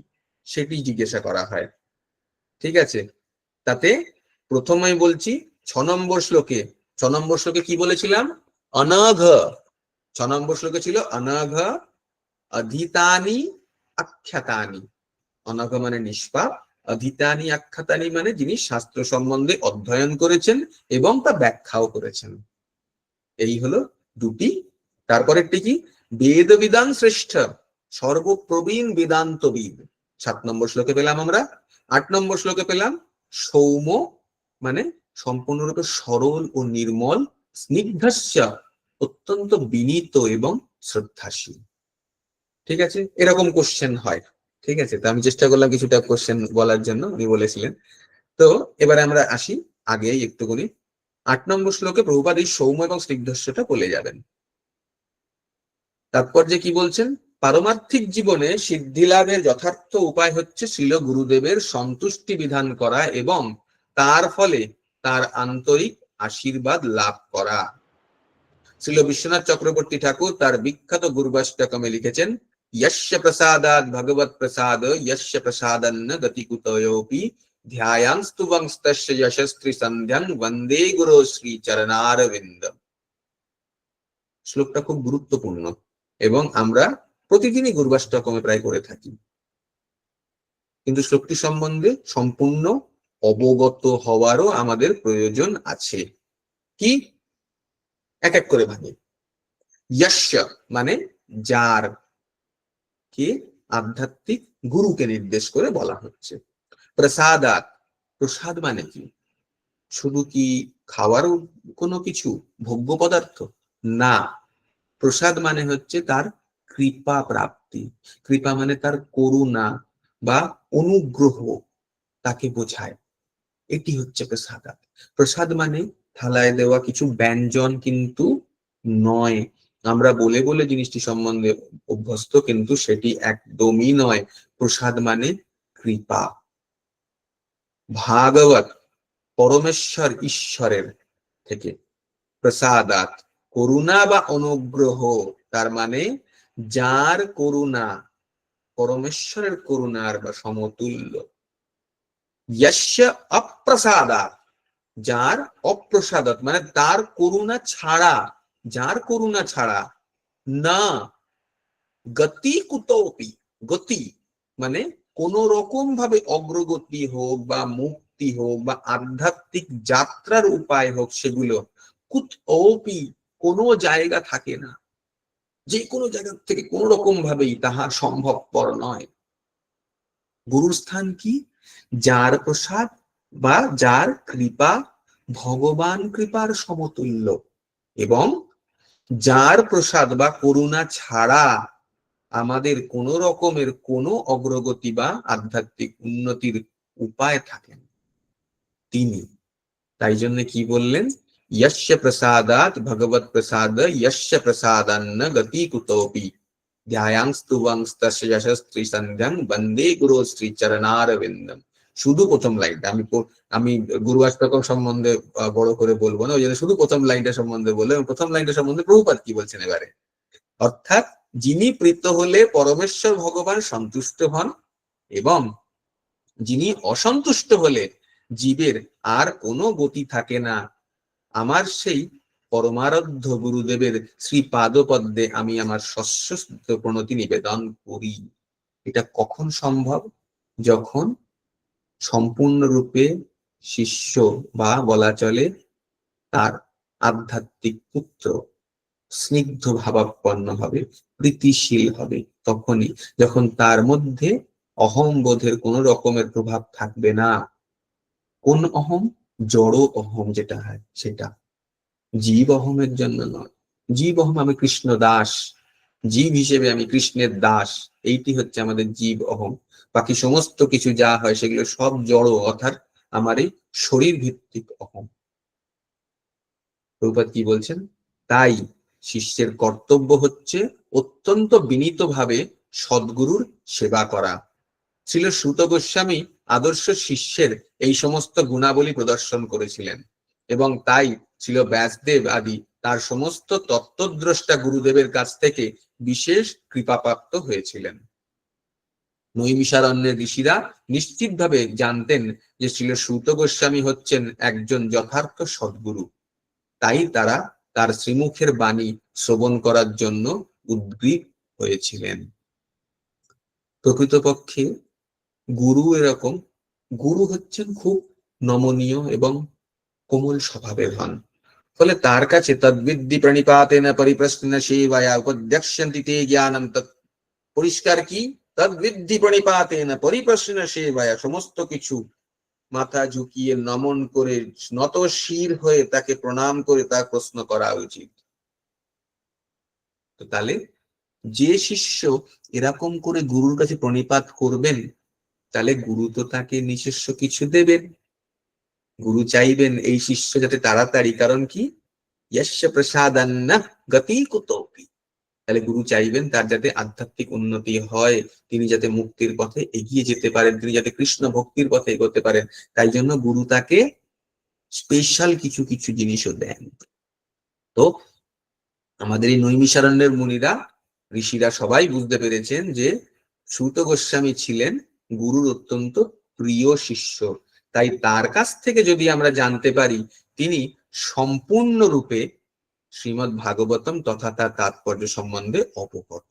সেটি জিজ্ঞাসা করা হয়। ঠিক আছে, তাতে প্রথমেই বলছি 6 নম্বর শ্লোকে কি বলেছিলাম? অনঘ। 6 নম্বর শ্লোকে ছিল অনঘ অধীতানি আখ্যাতানি। অনঘ মানে নিষ্পাপ, অধীতানি আখ্যাতানি মানে যিনি শাস্ত্র সম্বন্ধে অধ্যয়ন করেছেন এবং তা ব্যাখ্যাও করেছেন। এই হলো দুটি। তারপরেরটি কি? বেদবিদাং শ্রেষ্ঠ, সর্বপ্রবীণ বেদান্তবিদ। 7 নম্বর শ্লোকে পেলাম আমরা। 8 নম্বর শ্লোকে পেলাম সৌম্য মানে সম্পূর্ণরূপে সরল ও নির্মল, স্নিগ্ধস্য অত্যন্ত বিনীত এবং শ্রদ্ধাশীল। ঠিক আছে, এরকম কোশ্চেন হয়। ঠিক আছে, তো আমি চেষ্টা করলাম কিছুটা কোশ্চেন বলার জন্য, উনি বলেছিলেন। তো এবারে আমরা আসি আগেই একটুখানি 8 নম্বর শ্লোকে প্রভুপাদ এই সৌম্য এবং স্নিগ্ধস্যটা বলে যাবেন। তারপর যে কি বলছেন? পারমার্থিক জীবনে সিদ্ধি লাভের যথার্থ উপায় হচ্ছে শ্রীল গুরুদেবের সন্তুষ্টি বিধান করা এবং তার ফলে তার আন্তরিক আশীর্বাদ লাভ করা। শ্রীল বিশ্বনাথ চক্রবর্তী ঠাকুর তার বিখ্যাত গুরুবাষ্টকমে লিখেছেন, यस्य प्रसादात् भगवत् प्रसाद यस्य प्रसादन्न गति कुतयोऽपि ध्यायांस्तु वंस्तस्य यशस्त्रि सन्ध्यं वन्दे गुरो श्री चरणारविन्दम। শ্লোকটা খুব গুরুত্বপূর্ণ এবং আমরা প্রতিদিনই গুরুবাষ্টকমে প্রায় করে থাকি, কিন্তু শ্লোকটি সম্বন্ধে সম্পূর্ণ অবগত হওয়ারও আমাদের প্রয়োজন আছে। কি? এক এক করে ভাঙি। यस्य মানে যার, কে? আধ্যাত্মিক গুরুকে নির্দেশ করে বলা হচ্ছে। প্রসাদাত, প্রসাদ মানে কি? শুধু কি খাওয়ার কোনো কিছু ভোগ্য পদার্থ? না, প্রসাদ মানে হচ্ছে তার কৃপা প্রাপ্তি। কৃপা মানে তার করুণা বা অনুগ্রহ, তাকে বোঝায়। এটি হচ্ছে প্রসাদাত। প্রসাদ মানে থালায় দেওয়া কিছু ব্যঞ্জন কিন্তু নয়। আমরা বলে বলে জিনিসটি সম্বন্ধে অভ্যস্ত, কিন্তু সেটি একদমই নয়। প্রসাদ মানে কৃপা। ভাগবত, পরমেশ্বর ঈশ্বরের থেকে। প্রসাদাত করুণা বা অনুগ্রহ, তার মানে যার করুণা পরমেশ্বরের করুণার বা সমতুল্য। यस्य अप्रसादात, যার অপ্রসাদাত মানে তার করুণা ছাড়া, যার করুণা ছাড়া না গতি কুতোপি, গতি মানে কোন রকম ভাবে অগ্রগতি হোক বা মুক্তি হোক বা আধ্যাত্মিক যাত্রার উপায় হোক, সেগুলো কুতোপি কোনো জায়গা থাকে না। যে কোনো জায়গা থেকে কোন রকম ভাবেই তাহা সম্ভবপর নয়। গুরুর স্থান কি? যার প্রসাদ বা যার কৃপা ভগবান কৃপার সমতুল্য, এবং যার প্রসাদ বা করুণা ছাড়া আমাদের কোন রকমের কোনো অগ্রগতি বা আধ্যাত্মিক উন্নতির উপায় থাকে না, তিনি। তাই জন্য কি বললেন? यस्य प्रसादात् भगवत् प्रसाद यस्य प्रसादान्न गति कुतोपि ध्यायांस्तु वंस्तस्य यशस्त्रि सन्ध्यं वन्दे गुरो श्री चरणारविन्दम। শুধু প্রথম লাইনটা আমি গুরুবাষ্টকম সম্বন্ধে বড় করে বলবো না, ওই জন্য শুধু প্রথম লাইনটা সম্বন্ধে বলবো। এবং প্রথম লাইনটা সম্বন্ধে প্রভুপাদ কি বলছেন এবারে, অর্থাৎ যিনি প্রীত হলে পরমেশ্বর ভগবান সন্তুষ্ট হন, এবং যিনি অসন্তুষ্ট হলে জীবের আর কোনো গতি থাকে না, আমার সেই পরমারাধ্য গুরুদেবের শ্রী পাদপদ্মে আমি আমার সশ্রদ্ধ প্রণতি নিবেদন করি। এটা কখন সম্ভব? যখন সম্পূর্ণরূপে শিষ্য বা বলা চলে তার আধ্যাত্মিক পুত্র স্নিগ্ধ ভাবাপন্ন হবে, প্রীতিশীল হবে। তখনই, যখন তার মধ্যে অহম বোধের কোন রকমের প্রভাব থাকবে না। কোন অহম? জড় অহম যেটা হয় সেটা, জীব অহমের জন্য নয়। জীব অহম, আমি কৃষ্ণ দাস, জীব হিসেবে আমি কৃষ্ণের দাস, এইটি হচ্ছে আমাদের জীব অহম। বাকি সমস্ত কিছু যা হয় সেগুলো সব জড়, অর্থাৎ আমার এই শরীর ভিত্তিক অহম। প্রভুপাদ কি বলছেন? তাই শিষ্যের কর্তব্য হচ্ছে অত্যন্ত বিনীতভাবে সদ্গুরুর সেবা করা। শ্রীল সুত গোস্বামী আদর্শ শিষ্যের এই সমস্ত গুণাবলী প্রদর্শন করেছিলেন, এবং তাই শ্রীল ব্যাসদেব আদি তার সমস্ত তত্ত্বদ্রষ্টা গুরুদেবের কাছ থেকে বিশেষ কৃপাপ্রাপ্ত হয়েছিলেন। নৈমিষারণ্যের ঋষিরা নিশ্চিতভাবে জানতেন যে শ্রীল সুত গোস্বামী হচ্ছেন একজন যথার্থ সদ্গুরু। তাই তারা তার শ্রীমুখের বাণী শ্রবণ করার জন্য উদ্গ্রীব হয়েছিলেন। প্রকৃতপক্ষে গুরু এরকম, গুরু হচ্ছেন খুব নমনীয় এবং কোমল স্বভাবের হন। ফলে তার কাছে তদ্বিদ্ধি প্রণিপাতেন পরিপ্রশ্ন সেবায়া উপদ্যক্ষ্যন্তি তে জ্ঞানম। পরিষ্কার কি? তদ্বিদ্ধি প্রণিপাতেন পরিপ্রশ্ন সেবায়া, সমস্ত কিছু মাথা ঝুঁকিয়ে নমন করে নত শির হয়ে তাকে প্রণাম করে তার প্রশ্ন করা উচিত। তো তাহলে যে শিষ্য এরকম করে গুরুর কাছে প্রণিপাত করবেন, তাহলে গুরু তো তাকে নিজস্ব কিছু দেবেন। গুরু চাইবেন এই শিষ্য যাতে তাড়াতাড়ি, কারণ কি? यस्य प्रसादान्न गति कुतोपि, তাহলে গুরু চাইবেন তার যাতে আধ্যাত্মিক উন্নতি হয়, তিনি যাতে মুক্তির পথে এগিয়ে যেতে পারেন, তিনি যাতে কৃষ্ণ ভক্তির পথে এগোতে পারেন। তাই জন্য গুরু তাকে স্পেশাল কিছু কিছু জিনিসও দেন। তো আমাদের এই নৈমিষারণ্যের মুনিরা, ঋষিরা সবাই বুঝতে পেরেছেন যে সূত গোস্বামী ছিলেন গুরুর অত্যন্ত প্রিয় শিষ্য। তাই তার কাছ থেকে যদি আমরা জানতে পারি তিনি সম্পূর্ণরূপে শ্রীমদ্ ভাগবতম তথা তার তাৎপর্য সম্বন্ধে অবগত,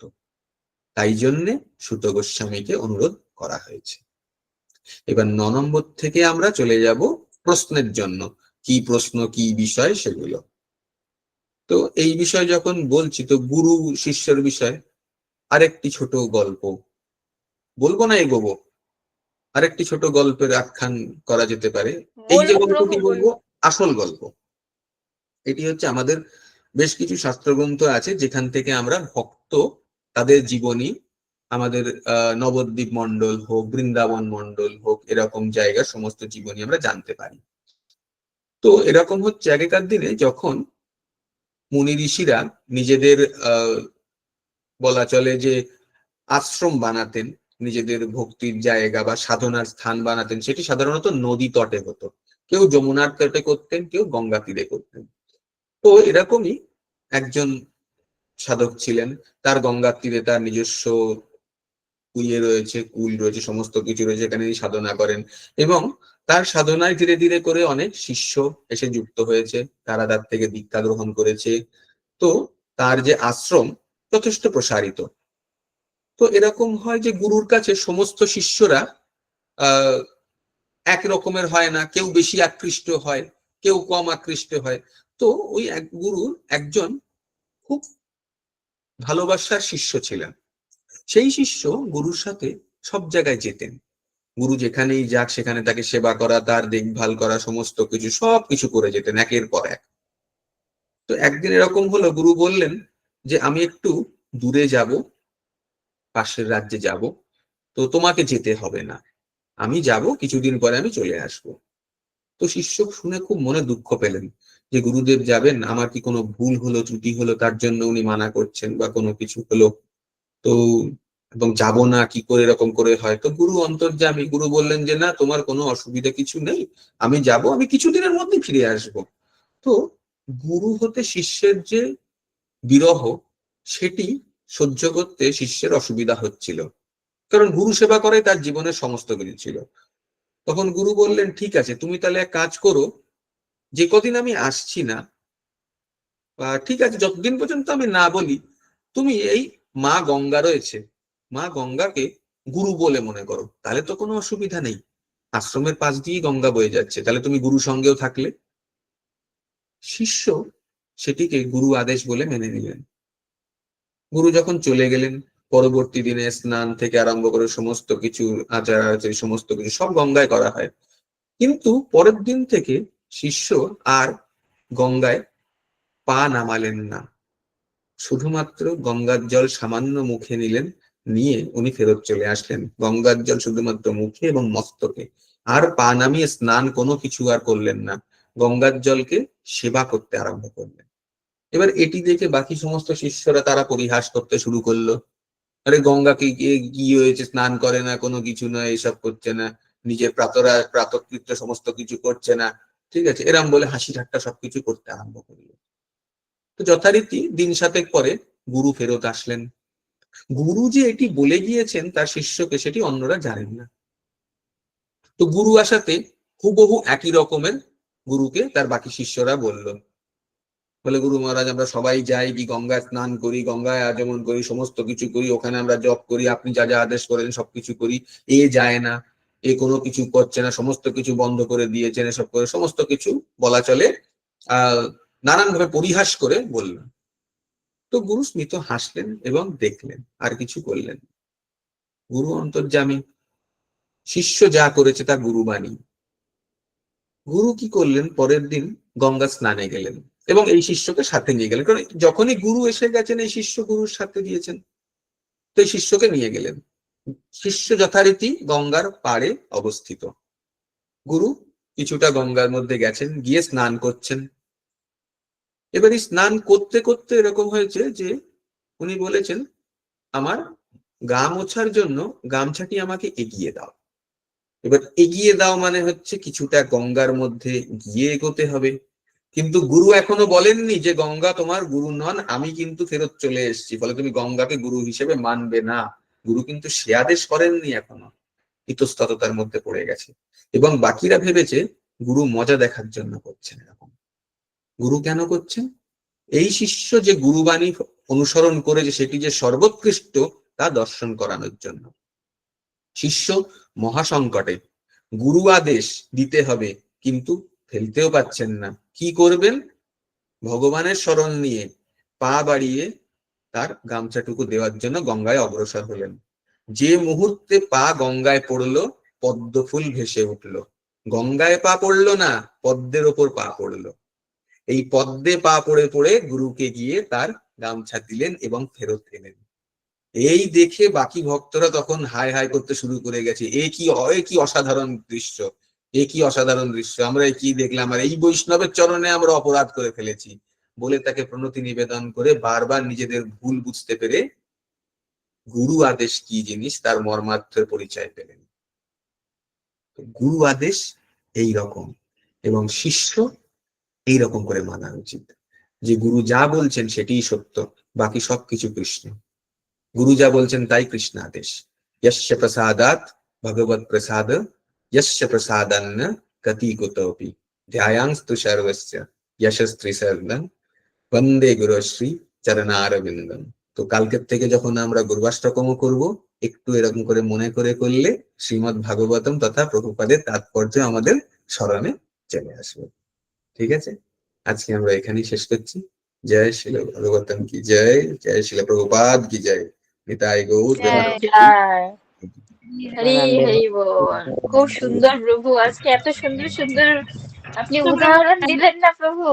তাই জন্যে সূত গোস্বামীকে অনুরোধ করা হয়েছে। এবার 9 নম্বর থেকে আমরা চলে যাব প্রশ্নের জন্য, কি প্রশ্ন কি বিষয় সেগুলো। তো এই বিষয় যখন বলছি, তো গুরু শিষ্যের বিষয় আরেকটি ছোট গল্প বলবো না এগোবো? আরেকটি ছোট গল্পের আখ্যান করা যেতে পারে। এই যে বলুন গল্পটি প্রভু, বলবো বলুন। আসল গল্প। এটি হচ্ছে আমাদের বেশ কিছু শাস্ত্রগ্রন্থ আছে যেখান থেকে আমরা ভক্ত তাদের জীবনী, আমাদের নবদ্বীপ মন্ডল হোক, বৃন্দাবন মন্ডল হোক, এরকম জায়গার সমস্ত জীবনী আমরা জানতে পারি। তো এরকম হচ্ছে আগেকার দিনে যখন মুনি ঋষিরা নিজেদের বলা চলে যে আশ্রম বানাতেন, নিজেদের ভক্তির জায়গা বা সাধনার স্থান বানাতেন, সেটি সাধারণত নদী তটে হতো। কেউ যমুনার তটে করতেন, কেউ গঙ্গা তীরে করতেন। তো এরকমই একজন সাধক ছিলেন, তার গঙ্গার তীরে তার নিজস্ব কুল রয়েছে, সমস্ত কিছু রয়েছে, এখানে তিনি সাধনা করেন এবং তার সাধনায় ধীরে ধীরে করে অনেক শিষ্য এসে যুক্ত হয়েছে, তারা তার থেকে দীক্ষা গ্রহণ করেছে। তো তার যে আশ্রম যথেষ্ট প্রসারিত। তো এরকম হয় যে গুরুর কাছে সমস্ত শিষ্যরা আহ এক রকমের হয় না, কেউ বেশি আকৃষ্ট হয়, কেউ কম আকৃষ্ট হয়। তো ওই এক গুরুর একজন খুব ভালোবাসার শিষ্য ছিলেন। সেই শিষ্য গুরুর সাথে সব জায়গায় যেতেন, গুরু যেখানেই যাক সেখানে তাকে সেবা করা, তার দেখভাল করা, সমস্ত কিছু সবকিছু করে যেতেন একের পর এক। তো একদিন এরকম হলো, গুরু বললেন যে আমি একটু দূরে যাব, পাশের রাজ্যে যাব, তো তোমাকে যেতে হবে না, আমি যাব, কিছুদিন পরে আমি চলে আসব। তো শিষ্য শুনে খুব মনে দুঃখ পেলেন যে গুরুদেব যাবেন, আমার কি কোনো ভুল হলো, ত্রুটি হলো তার জন্য উনি মানা করছেন বা কোনো কিছু হলো, তো এবং যাব না কি করে, এরকম করে হয়। তো গুরু অন্তর্যামী, গুরু বললেন যে না, তোমার কোনো অসুবিধা কিছু নেই, আমি যাব, আমি কিছুদিনের মধ্যে ফিরে আসব। তো গুরু হতে শিষ্যের যে বিরহ, সেটি সহ্য করতে শিষ্যের অসুবিধা হচ্ছিল, কারণ গুরু সেবা করে তার জীবনের সমস্ত কিছু ছিল। তখন গুরু বললেন ঠিক আছে, তুমি তাহলে এক কাজ করো, যে কদিন আমি আসছি না, ঠিক আছে, যতদিন পর্যন্ত আমি না বলি, তুমি এই মা গঙ্গা রয়েছে, মা গঙ্গাকে গুরু বলে মনে করো, তাহলে তো কোনো অসুবিধা নেই, আশ্রমের পাশ দিয়ে গঙ্গা বয়ে যাচ্ছে, তাহলে তুমি গুরু সঙ্গেও থাকলে। শিষ্য সেটিকে গুরু আদেশ বলে মেনে নিলেন। গুরু যখন চলে গেলেন, পরবর্তী দিনে স্নান থেকে আরম্ভ করে সমস্ত কিছু আচার আচার সমস্ত কিছু সব গঙ্গায় করা হয়। কিন্তু পরের দিন থেকে শিষ্য আর গঙ্গায় পা নামালেন না, শুধুমাত্র গঙ্গার জল সামান্য মুখে নিলেন, নিয়ে উনি ফেরত চলে আসলেন, গঙ্গার জল শুধুমাত্র মুখে এবং মস্তকে, আর পা নামিয়ে স্নান কোনো কিছু আর করলেন না, গঙ্গার জলকে সেবা করতে আরম্ভ করলেন। এবার এটি দেখে বাকি সমস্ত শিষ্যরা তারা পরিহাস করতে শুরু করলো, আরে গঙ্গাকে গিয়ে কি হয়েছে, স্নান করে না, কোনো কিছু নয়, এসব করছে না, নিজের প্রাতকৃত্য সমস্ত কিছু করছে না, ঠিক আছে, এরম বলে হাসি ঠাট্টা সবকিছু করতে আরম্ভ করলো। তো যথারীতি দিন 7 পরে গুরু ফেরত আসলেন। গুরু যে এটি বলে গিয়েছেন তার শিষ্যকে, সেটি অন্যরা জানেন না। তো গুরু আসাতে হুবহু একই রকমের গুরুকে তার বাকি শিষ্যরা বলল, বলে গুরু মহারাজ আমরা সবাই যাই, কি গঙ্গায় স্নান করি, গঙ্গায় আচমন করি, সমস্ত কিছু করি, ওখানে আমরা জপ করি, আপনি যা যা আদেশ করেন সবকিছু করি, এ যায় না, এ কোনো কিছু করছে না, সমস্ত কিছু বন্ধ করে দিয়েছেন, এসব করে সমস্ত কিছু বলা চলে নানান ভাবে পরিহাস করে বললেন। তো গুরু স্মিত হাসলেন এবং দেখলেন, আর কিছু করলেন। গুরু অন্তর্যামী, শিষ্য যা করেছে তা গুরুবাণী। গুরু কি করলেন, পরের দিন গঙ্গা স্নানে গেলেন এবং এই শিষ্যকে সাথে নিয়ে গেলেন, কারণ যখনই গুরু এসে গেছেন এই শিষ্য গুরুর সাথে দিয়েছেন, তো এই শিষ্যকে নিয়ে গেলেন। শিষ্য যথারীতি গঙ্গার পাড়ে অবস্থিত, গুরু কিছুটা গঙ্গার মধ্যে গেছেন, গিয়ে স্নান করছেন। এবার এই স্নান করতে করতে এরকম হয়েছে যে উনি বলেছেন, আমার গা মোছার জন্য গামছাটি আমাকে এগিয়ে দাও। এবার এগিয়ে দাও মানে হচ্ছে কিছুটা গঙ্গার মধ্যে গিয়ে এগোতে হবে। কিন্তু গুরু এখনো বলেননি যে গঙ্গা তোমার গুরু নন, আমি কিন্তু ফেরত চলে এসেছি, ফলে তুমি গঙ্গাকে গুরু হিসেবে মানবে না। গুরু কিন্তু সে আদেশ করেননি এখনো, ইতস্তততার মধ্যে পড়ে গেছে। এবং বাকিরা ভেবেছে গুরু মজা দেখার জন্য করছেন এরকম। গুরু কেন করছেন? এই শিষ্য যে গুরুবাণী অনুসরণ করে যে সেটি যে সর্বোৎকৃষ্ট তা দর্শন করানোর জন্য। শিষ্য মহাসংকটে, গুরু আদেশ দিতে হবে কিন্তু ফেলতেও পাচ্ছেন না, কি করবেন? ভগবানের শরণ নিয়ে পা বাড়িয়ে তার গামছাটুকু দেওয়ার জন্য গঙ্গায় অগ্রসর হলেন। যে মুহূর্তে পা গঙ্গায় পড়লো, পদ্ম ফুল ভেসে উঠলো। গঙ্গায় পা পড়লো না, পদ্মের ওপর পা পড়লো। এই পদ্মে পা পড়ে পড়ে গুরুকে গিয়ে তার গামছা দিলেন এবং ফেরত এলেন। এই দেখে বাকি ভক্তরা তখন হাই হাই করতে শুরু করে গেছে, এ কি অসাধারণ দৃশ্য, এ কি অসাধারণ দৃশ্য, আমরা কি দেখলাম, আর এই বৈষ্ণবের চরণে আমরা অপরাধ করে ফেলেছি বলে তাকে প্রণতি নিবেদন করে বারবার নিজেদের ভুল বুঝতে পেরে গুরু আদেশ কি জিনিস তার মর্মার্থের পরিচয় পেলেন। গুরু আদেশ এই রকম, এবং শিষ্য এই রকম করে মানা উচিত যে গুরু যা বলছেন সেটিই সত্য, বাকি সবকিছু কৃষ্ণ। গুরু যা বলছেন তাই কৃষ্ণ আদেশ। যস্য প্রসাদাৎ ভগবৎ প্রসাদ, যস্য প্রসাদান্ন গতি কুতোপি, ধ্যায়াংস্তু সর্বস্য যশস্ত্রিসর্দম, বন্দে গুরুশ্রী চরণারবিন্দম। তো কালকের থেকে যখন আমরা গুরুবাষ্টকমও করব, একটু এরকম করে মনে করে করলে শ্রীমৎ ভাগবতম তথা প্রভুপাদের তাৎপর্য আমাদের স্মরণে চলে আসবে। ঠিক আছে, আজকে আমরা এখানেই শেষ করছি। জয় শিল ভাগবতম কি জয়, জয় শিল প্রভুপাদ কি জয়। নিতাই গৌর প্রেমানন্দ। জয় হরি হরি বল। খুব সুন্দর প্রভু, আজকে এত সুন্দর সুন্দর আপনি উদাহরণ দিলেন না প্রভু।